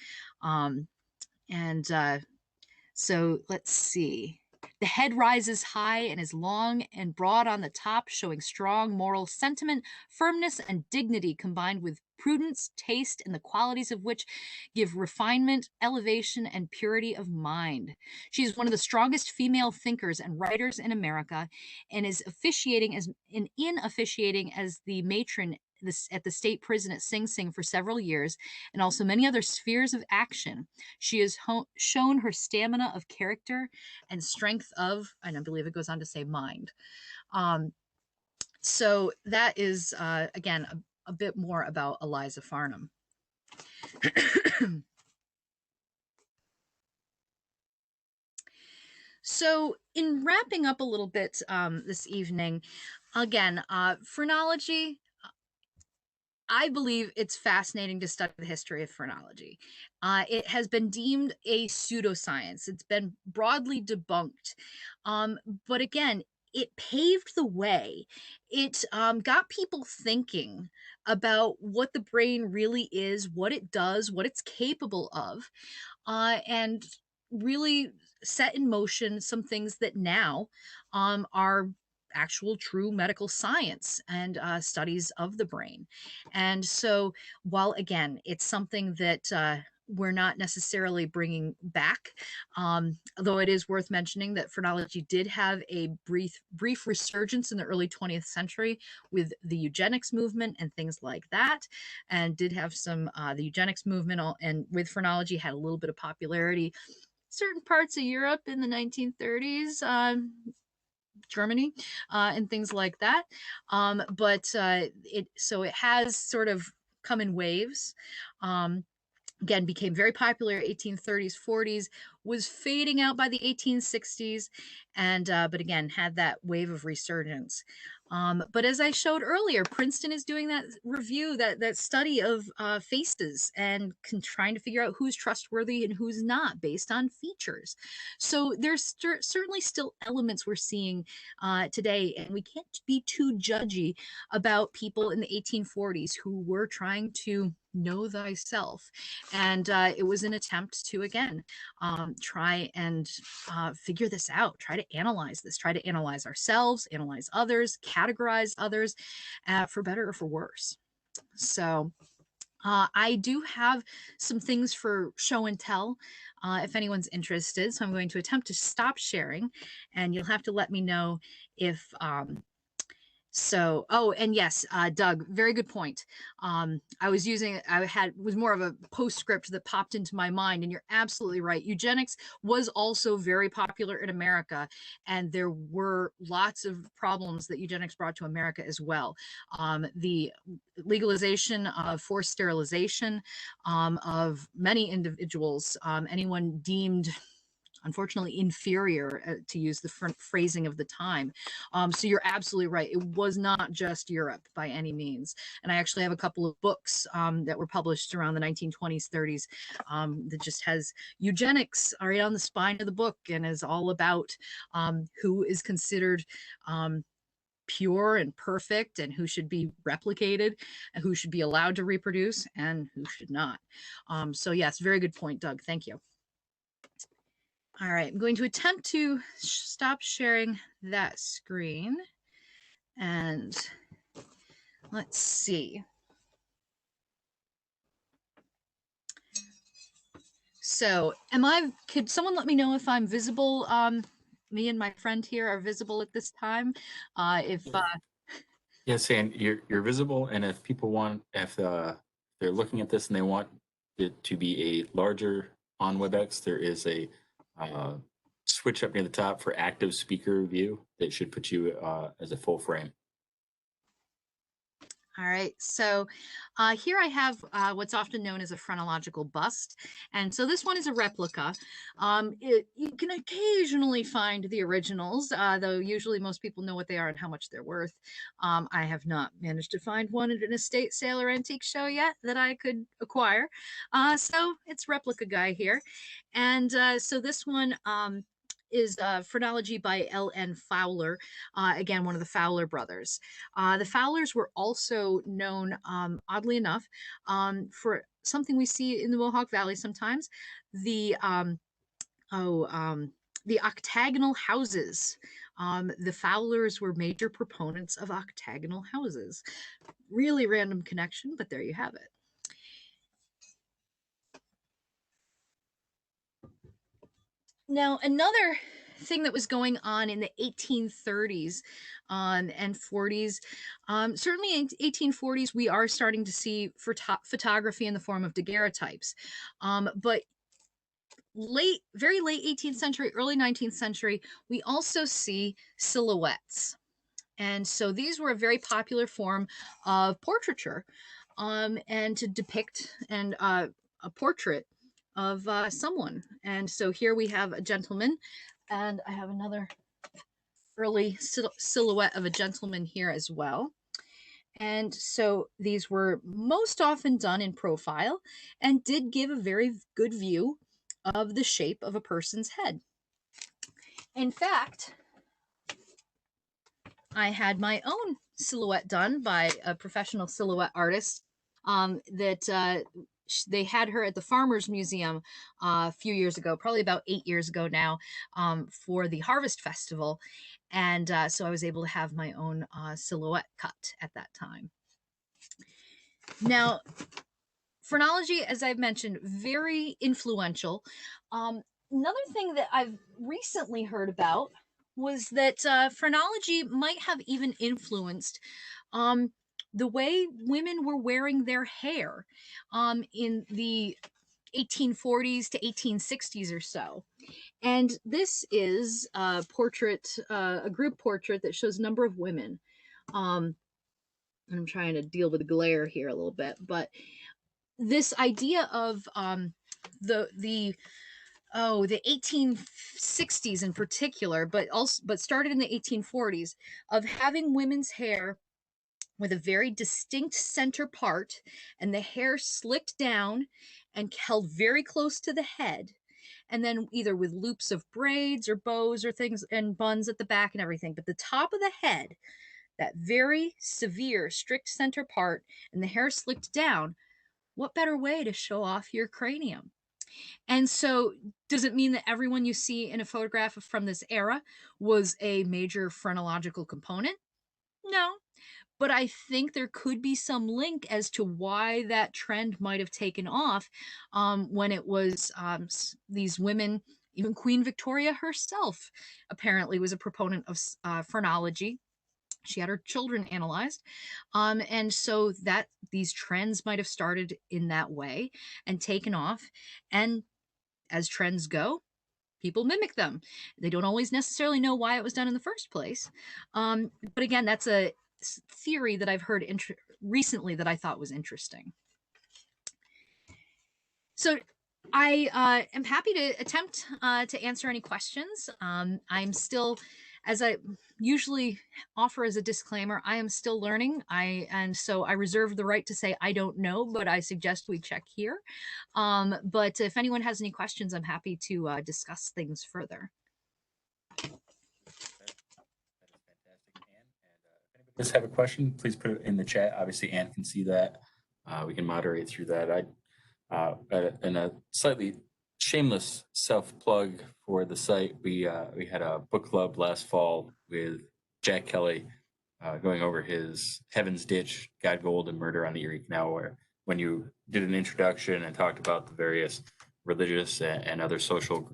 So let's see. The head rises high and is long and broad on the top, showing strong moral sentiment, firmness, and dignity combined with prudence, taste, and the qualities of which give refinement, elevation, and purity of mind. She is one of the strongest female thinkers and writers in America, and is officiating as the matron at the state prison at Sing Sing for several years, and also many other spheres of action. She has shown her stamina of character and strength of, and I believe it goes on to say, mind. So that is, again, a bit more about Eliza Farnham. So in wrapping up a little bit this evening, again, phrenology, I believe it's fascinating to study the history of phrenology. It has been deemed a pseudoscience. It's been broadly debunked. But again, it paved the way. It got people thinking about what the brain really is, what it does, what it's capable of, and really set in motion some things that now are actual true medical science and studies of the brain. And so, while again, it's something that we're not necessarily bringing back, though it is worth mentioning that phrenology did have a brief resurgence in the early 20th century with the eugenics movement and things like that, and did have some, the eugenics movement and with phrenology had a little bit of popularity. Certain parts of Europe in the 1930s, Germany, and things like that. But it has sort of come in waves. Again, became very popular 1830s, 40s, was fading out by the 1860s, and but again, had that wave of resurgence. But as I showed earlier, Princeton is doing that review, that study of faces, and trying to figure out who's trustworthy and who's not based on features. So there's certainly still elements we're seeing today, and we can't be too judgy about people in the 1840s who were trying to know thyself. And it was an attempt to, again, try and figure this out, try to analyze this, try to analyze ourselves, analyze others, categorize others, for better or for worse. So I do have some things for show and tell if anyone's interested. So I'm going to attempt to stop sharing, and you'll have to let me know if oh, and yes, Doug, very good point. Was more of a postscript that popped into my mind, and you're absolutely right. Eugenics was also very popular in America, and there were lots of problems that eugenics brought to America as well. The legalization of forced sterilization of many individuals, anyone deemed unfortunately inferior, to use the phrasing of the time. So you're absolutely right. It was not just Europe by any means. And I actually have a couple of books that were published around the 1920s, 30s that just has eugenics right on the spine of the book, and is all about who is considered pure and perfect, and who should be replicated, and who should be allowed to reproduce, and who should not. So yes, very good point, Doug. Thank you. All right, I'm going to attempt to stop sharing that screen, and let's see. So could someone let me know if I'm visible? Me and my friend here are visible at this time. Yes, and you're visible, and if people if they're looking at this and they want it to be a larger on WebEx, there is a switch up near the top for active speaker view that should put you as a full frame. All right, so here I have what's often known as a phrenological bust. And so this one is a replica. You can occasionally find the originals, though usually most people know what they are and how much they're worth. I have not managed to find one at an estate sale or antique show yet that I could acquire. So it's replica guy here. And so this one is Phrenology by Ln Fowler, again, one of the Fowler brothers. The Fowlers were also known, oddly enough, for something we see in the Mohawk Valley sometimes, the the octagonal houses. The Fowlers were major proponents of octagonal houses. Really random connection, but there you have it. Now, another thing that was going on in the 1830s and 40s, certainly in 1840s, we are starting to see photography in the form of daguerreotypes. But very late 18th century, early 19th century, we also see silhouettes. And so these were a very popular form of portraiture, and to depict a portrait of someone. And so here we have a gentleman, and I have another early silhouette of a gentleman here as well. And so these were most often done in profile and did give a very good view of the shape of a person's head. In fact, I had my own silhouette done by a professional silhouette artist that they had her at the Farmers Museum a few years ago, probably about 8 years ago now, for the Harvest Festival. And so I was able to have my own silhouette cut at that time. Now, phrenology, as I've mentioned, very influential. Another thing that I've recently heard about was that phrenology might have even influenced the way women were wearing their hair in the 1840s to 1860s or so. And this is a portrait, a group portrait that shows a number of women. And I'm trying to deal with the glare here a little bit, but this idea of the 1860s in particular, but started in the 1840s, of having women's hair with a very distinct center part and the hair slicked down and held very close to the head, and then either with loops of braids or bows or things and buns at the back and everything, but the top of the head, that very severe strict center part and the hair slicked down, what better way to show off your cranium? And so, does it mean that everyone you see in a photograph from this era was a major phrenological component? No. But I think there could be some link as to why that trend might have taken off when it was these women. Even Queen Victoria herself apparently was a proponent of phrenology. She had her children analyzed. And so that these trends might have started in that way and taken off. And as trends go, people mimic them. They don't always necessarily know why it was done in the first place. But again, that's a theory that I've heard recently that I thought was interesting. So I am happy to attempt to answer any questions. I'm still, as I usually offer as a disclaimer, I am still learning. And so I reserve the right to say I don't know, but I suggest we check here. But if anyone has any questions, I'm happy to discuss things further. Just have a question, please put it in the chat. Obviously, Anne can see that. We can moderate through that. In a slightly shameless self-plug for the site, we had a book club last fall with Jack Kelly going over his Heaven's Ditch, God, Gold, and Murder on the Erie Canal, where when you did an introduction and talked about the various religious and other social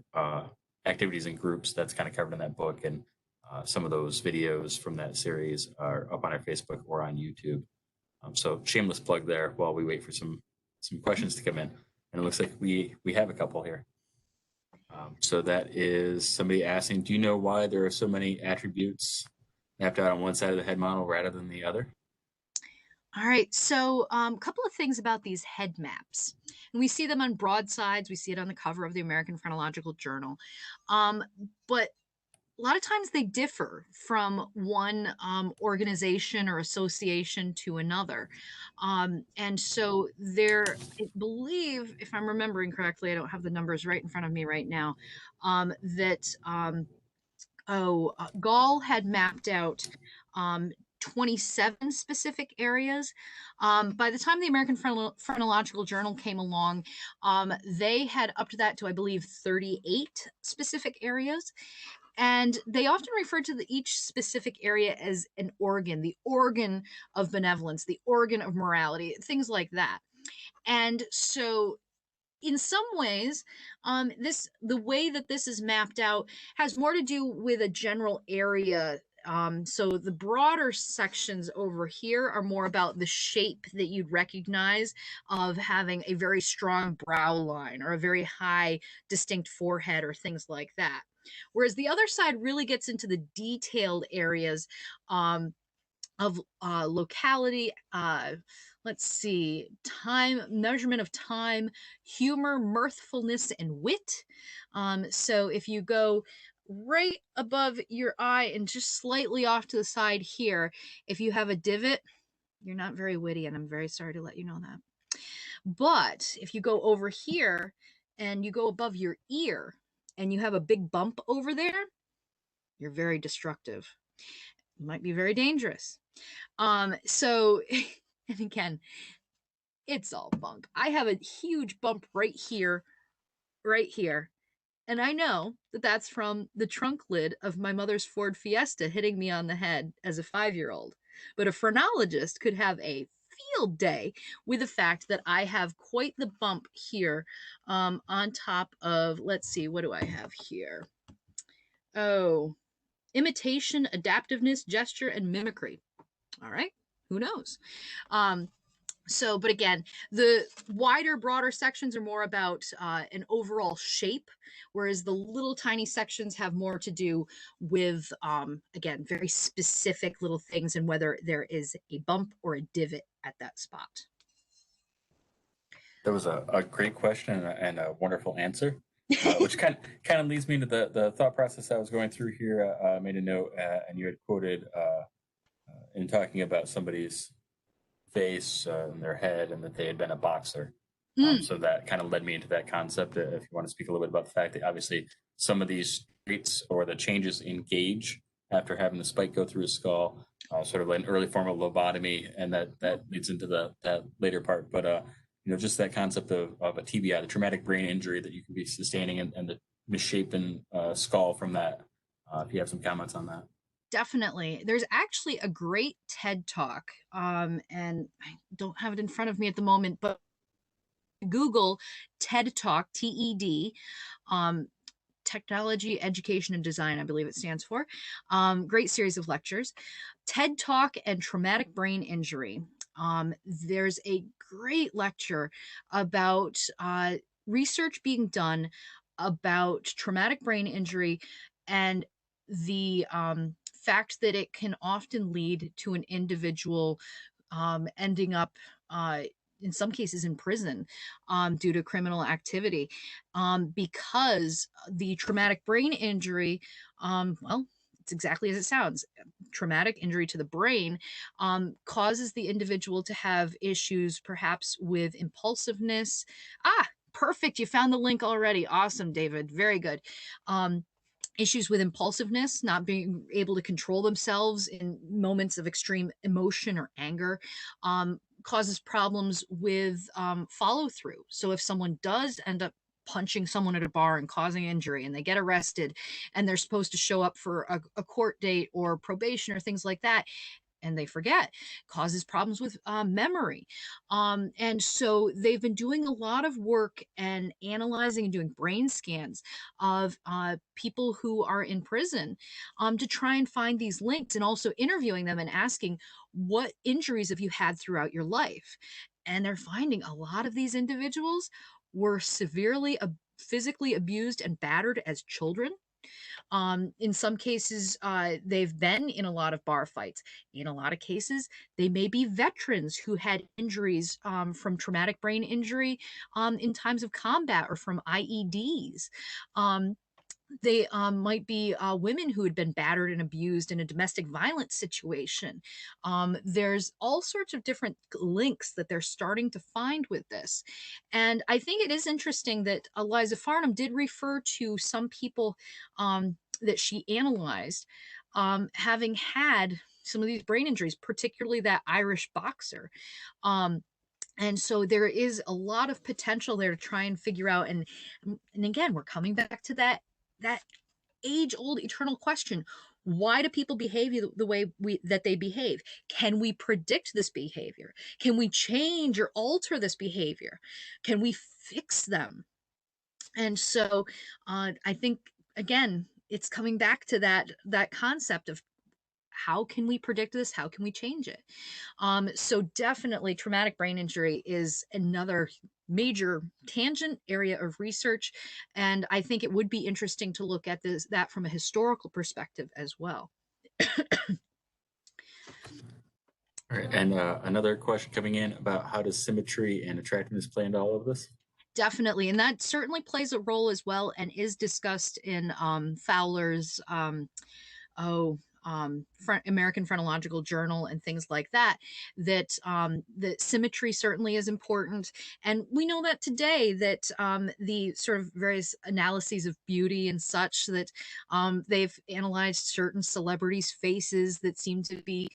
activities and groups, that's kind of covered in that book. And some of those videos from that series are up on our Facebook or on YouTube. So shameless plug there while we wait for some questions to come in. And it looks like we have a couple here. So that is somebody asking, do you know why there are so many attributes mapped out on one side of the head model rather than the other? All right, so a couple of things about these head maps. And we see them on broadsides. We see it on the cover of the American Phrenological Journal. But a lot of times they differ from one organization or association to another. And so there, I believe, if I'm remembering correctly, I don't have the numbers right in front of me right now, that Gall had mapped out 27 specific areas. By the time the American Phrenological Journal came along, they had upped that to, I believe, 38 specific areas. And they often refer to each specific area as an organ, the organ of benevolence, the organ of morality, things like that. And so in some ways, the way that this is mapped out has more to do with a general area. So the broader sections over here are more about the shape that you'd recognize of having a very strong brow line or a very high distinct forehead or things like that. Whereas the other side really gets into the detailed areas of locality, let's see, time, measurement of time, humor, mirthfulness, and wit. So if you go right above your eye and just slightly off to the side here, if you have a divot, you're not very witty, and I'm very sorry to let you know that. But if you go over here and you go above your ear and you have a big bump over there, you're very destructive. You might be very dangerous. So, and again, it's all bunk. I have a huge bump right here, and I know that that's from the trunk lid of my mother's Ford Fiesta hitting me on the head as a 5-year-old. But a phrenologist could have a field day with the fact that I have quite the bump here on top of, let's see, what do I have here? Oh, imitation, adaptiveness, gesture, and mimicry. All right, who knows? But again, the wider, broader sections are more about an overall shape, whereas the little tiny sections have more to do with, again, very specific little things and whether there is a bump or a divot at that spot. That was a great question and a wonderful answer, which kind of leads me to the thought process I was going through here. I made a note, and you had quoted in talking about somebody's face and their head, and that they had been a boxer. So that kind of led me into that concept. If you want to speak a little bit about the fact that obviously some of these traits or the changes in Gage after having the spike go through his skull, sort of an early form of lobotomy, and that leads into that later part. But just that concept of a TBI, the traumatic brain injury that you can be sustaining, and the misshapen skull from that. If you have some comments on that. Definitely. There's actually a great TED Talk, and I don't have it in front of me at the moment, but Google TED Talk, TED, Technology, Education, and Design, I believe it stands for. Great series of lectures. TED Talk and Traumatic Brain Injury. There's a great lecture about research being done about traumatic brain injury and the fact that it can often lead to an individual ending up in some cases in prison due to criminal activity because the traumatic brain injury, well, it's exactly as it sounds. Traumatic injury to the brain causes the individual to have issues perhaps with impulsiveness. Perfect. You found the link already. Awesome, David. Very good. Issues with impulsiveness, not being able to control themselves in moments of extreme emotion or anger, causes problems with follow through. So if someone does end up punching someone at a bar and causing injury and they get arrested and they're supposed to show up for a court date or probation or things like that, and they forget, causes problems with memory. And so they've been doing a lot of work and analyzing and doing brain scans of people who are in prison to try and find these links, and also interviewing them and asking, what injuries have you had throughout your life? And they're finding a lot of these individuals were severely physically abused and battered as children. In some cases, they've been in a lot of bar fights. In a lot of cases, they may be veterans who had injuries from traumatic brain injury in times of combat or from IEDs. They might be women who had been battered and abused in a domestic violence situation. There's all sorts of different links that they're starting to find with this. And I think it is interesting that Eliza Farnham did refer to some people that she analyzed having had some of these brain injuries, particularly that Irish boxer. Um, and so there is a lot of potential there to try and figure out. And again, we're coming back to that age old eternal question: why do people behave the way that they behave? Can we predict this behavior? Can we change or alter this behavior? Can we fix them? And so I think, again, it's coming back to that concept of how can we predict this? How can we change it? So definitely traumatic brain injury is another major tangent area of research. And I think it would be interesting to look at that from a historical perspective as well. All right, and another question coming in about how does symmetry and attractiveness play into all of this? Definitely. And that certainly plays a role as well and is discussed in Fowler's American Phrenological Journal and things like that, that symmetry certainly is important. And we know that today that the sort of various analyses of beauty and such, that they've analyzed certain celebrities' faces that seem to be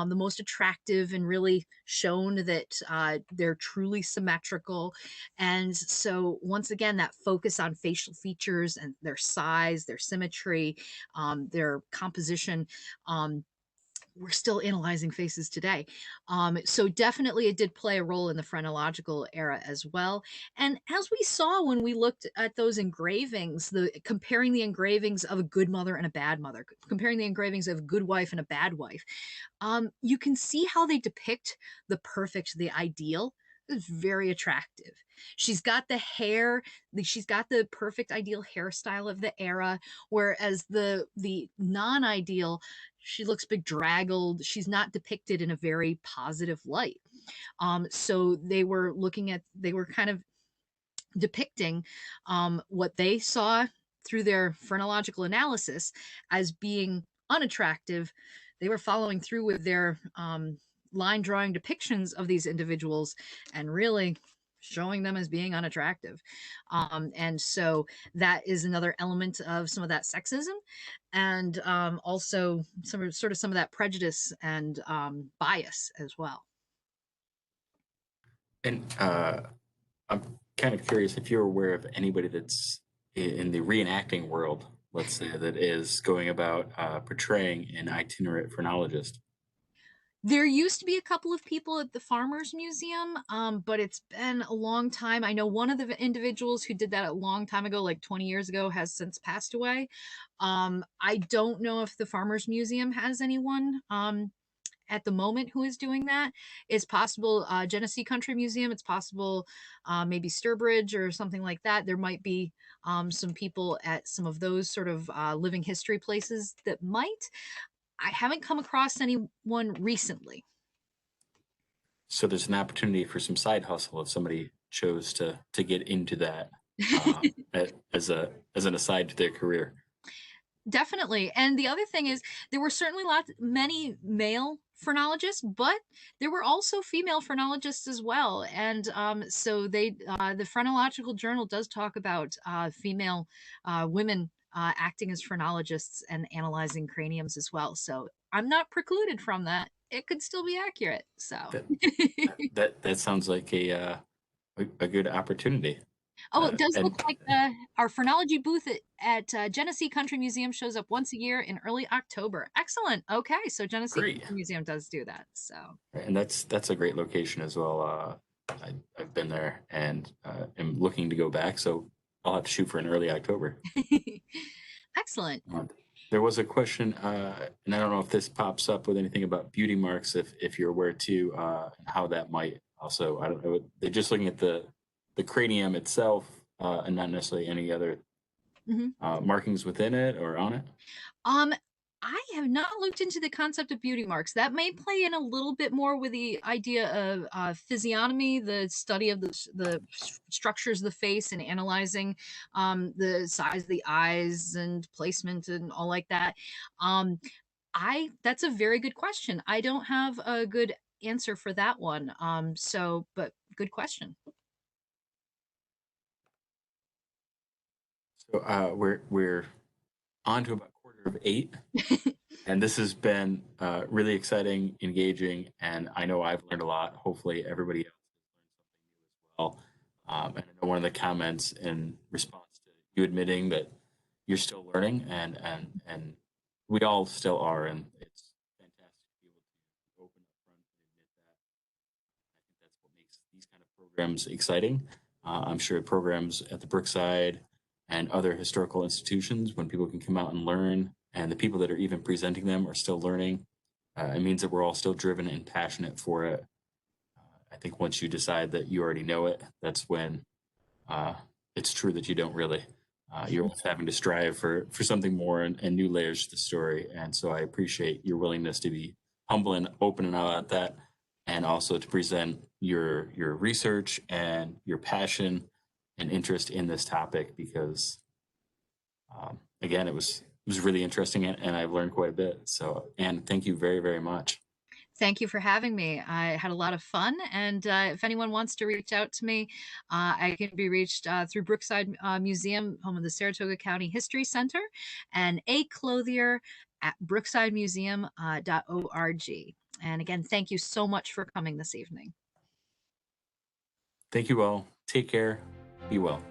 the most attractive and really shown that they're truly symmetrical. And so once again, that focus on facial features and their size, their symmetry, their composition, we're still analyzing faces today. So definitely it did play a role in the phrenological era as well. And as we saw when we looked at those engravings, comparing the engravings of a good mother and a bad mother, comparing the engravings of a good wife and a bad wife, you can see how they depict the perfect, the ideal. It's very attractive. She's got the hair, she's got the perfect ideal hairstyle of the era, whereas the non-ideal, she looks bedraggled. She's not depicted in a very positive light. So they were kind of depicting what they saw through their phrenological analysis as being unattractive. They were following through with their line drawing depictions of these individuals and really showing them as being unattractive. And so that is another element of some of that sexism, and also some of that prejudice and bias as well. And I'm kind of curious if you're aware of anybody that's in the reenacting world, let's say, that is going about portraying an itinerant phrenologist. There used to be a couple of people at the Farmers Museum, but it's been a long time. I know one of the individuals who did that a long time ago, like 20 years ago, has since passed away. I don't know if the Farmers Museum has anyone at the moment who is doing that. It's possible Genesee Country Museum. It's possible maybe Sturbridge or something like that. There might be some people at some of those sort of living history places that might. I haven't come across anyone recently. So there's an opportunity for some side hustle if somebody chose to get into that as an aside to their career. Definitely. And the other thing is, there were certainly many male phrenologists, but there were also female phrenologists as well. And so the Phrenological Journal does talk about female women acting as phrenologists and analyzing craniums as well. So I'm not precluded from that. It could still be accurate. So that sounds like a good opportunity. Oh, it does look like our phrenology booth at Genesee Country Museum shows up once a year in early October. Excellent. Okay, so Genesee Country Museum does do that. So, and that's a great location as well. I've been there and am looking to go back, so I'll have to shoot for an early October. Excellent. There was a question, and I don't know if this pops up with anything about beauty marks, if you're aware too, how that might also, I don't know, they're just looking at the cranium itself and not necessarily any other markings within it or on it. I have not looked into the concept of beauty marks. That may play in a little bit more with the idea of physiognomy, the study of the structures of the face and analyzing the size of the eyes and placement and all like that. Um, that's a very good question. I don't have a good answer for that one. But good question. So we're on to about 8:15. And this has been really exciting, engaging, and I know I've learned a lot. Hopefully, everybody else has learned something new as well. And I know one of the comments in response to you admitting that you're still learning, and we all still are, and it's fantastic to be able to open up front and admit that. I think that's what makes these kind of programs exciting. I'm sure programs at the Brookside and other historical institutions, when people can come out and learn, and the people that are even presenting them are still learning, it means that we're all still driven and passionate for it. I think once you decide that you already know it, that's when uh, it's true that you don't really. You're always having to strive for something more and new layers to the story. And so I appreciate your willingness to be humble and open and about that, and also to present your research and your passion and interest in this topic, because again, it was really interesting, and I've learned quite a bit. So, Anne, thank you very, very much. Thank you for having me. I had a lot of fun. And if anyone wants to reach out to me, I can be reached through Brookside Museum, home of the Saratoga County History Center, and a Clothier at brooksidemuseum.org. And again, thank you so much for coming this evening. Thank you all. Take care. Be well.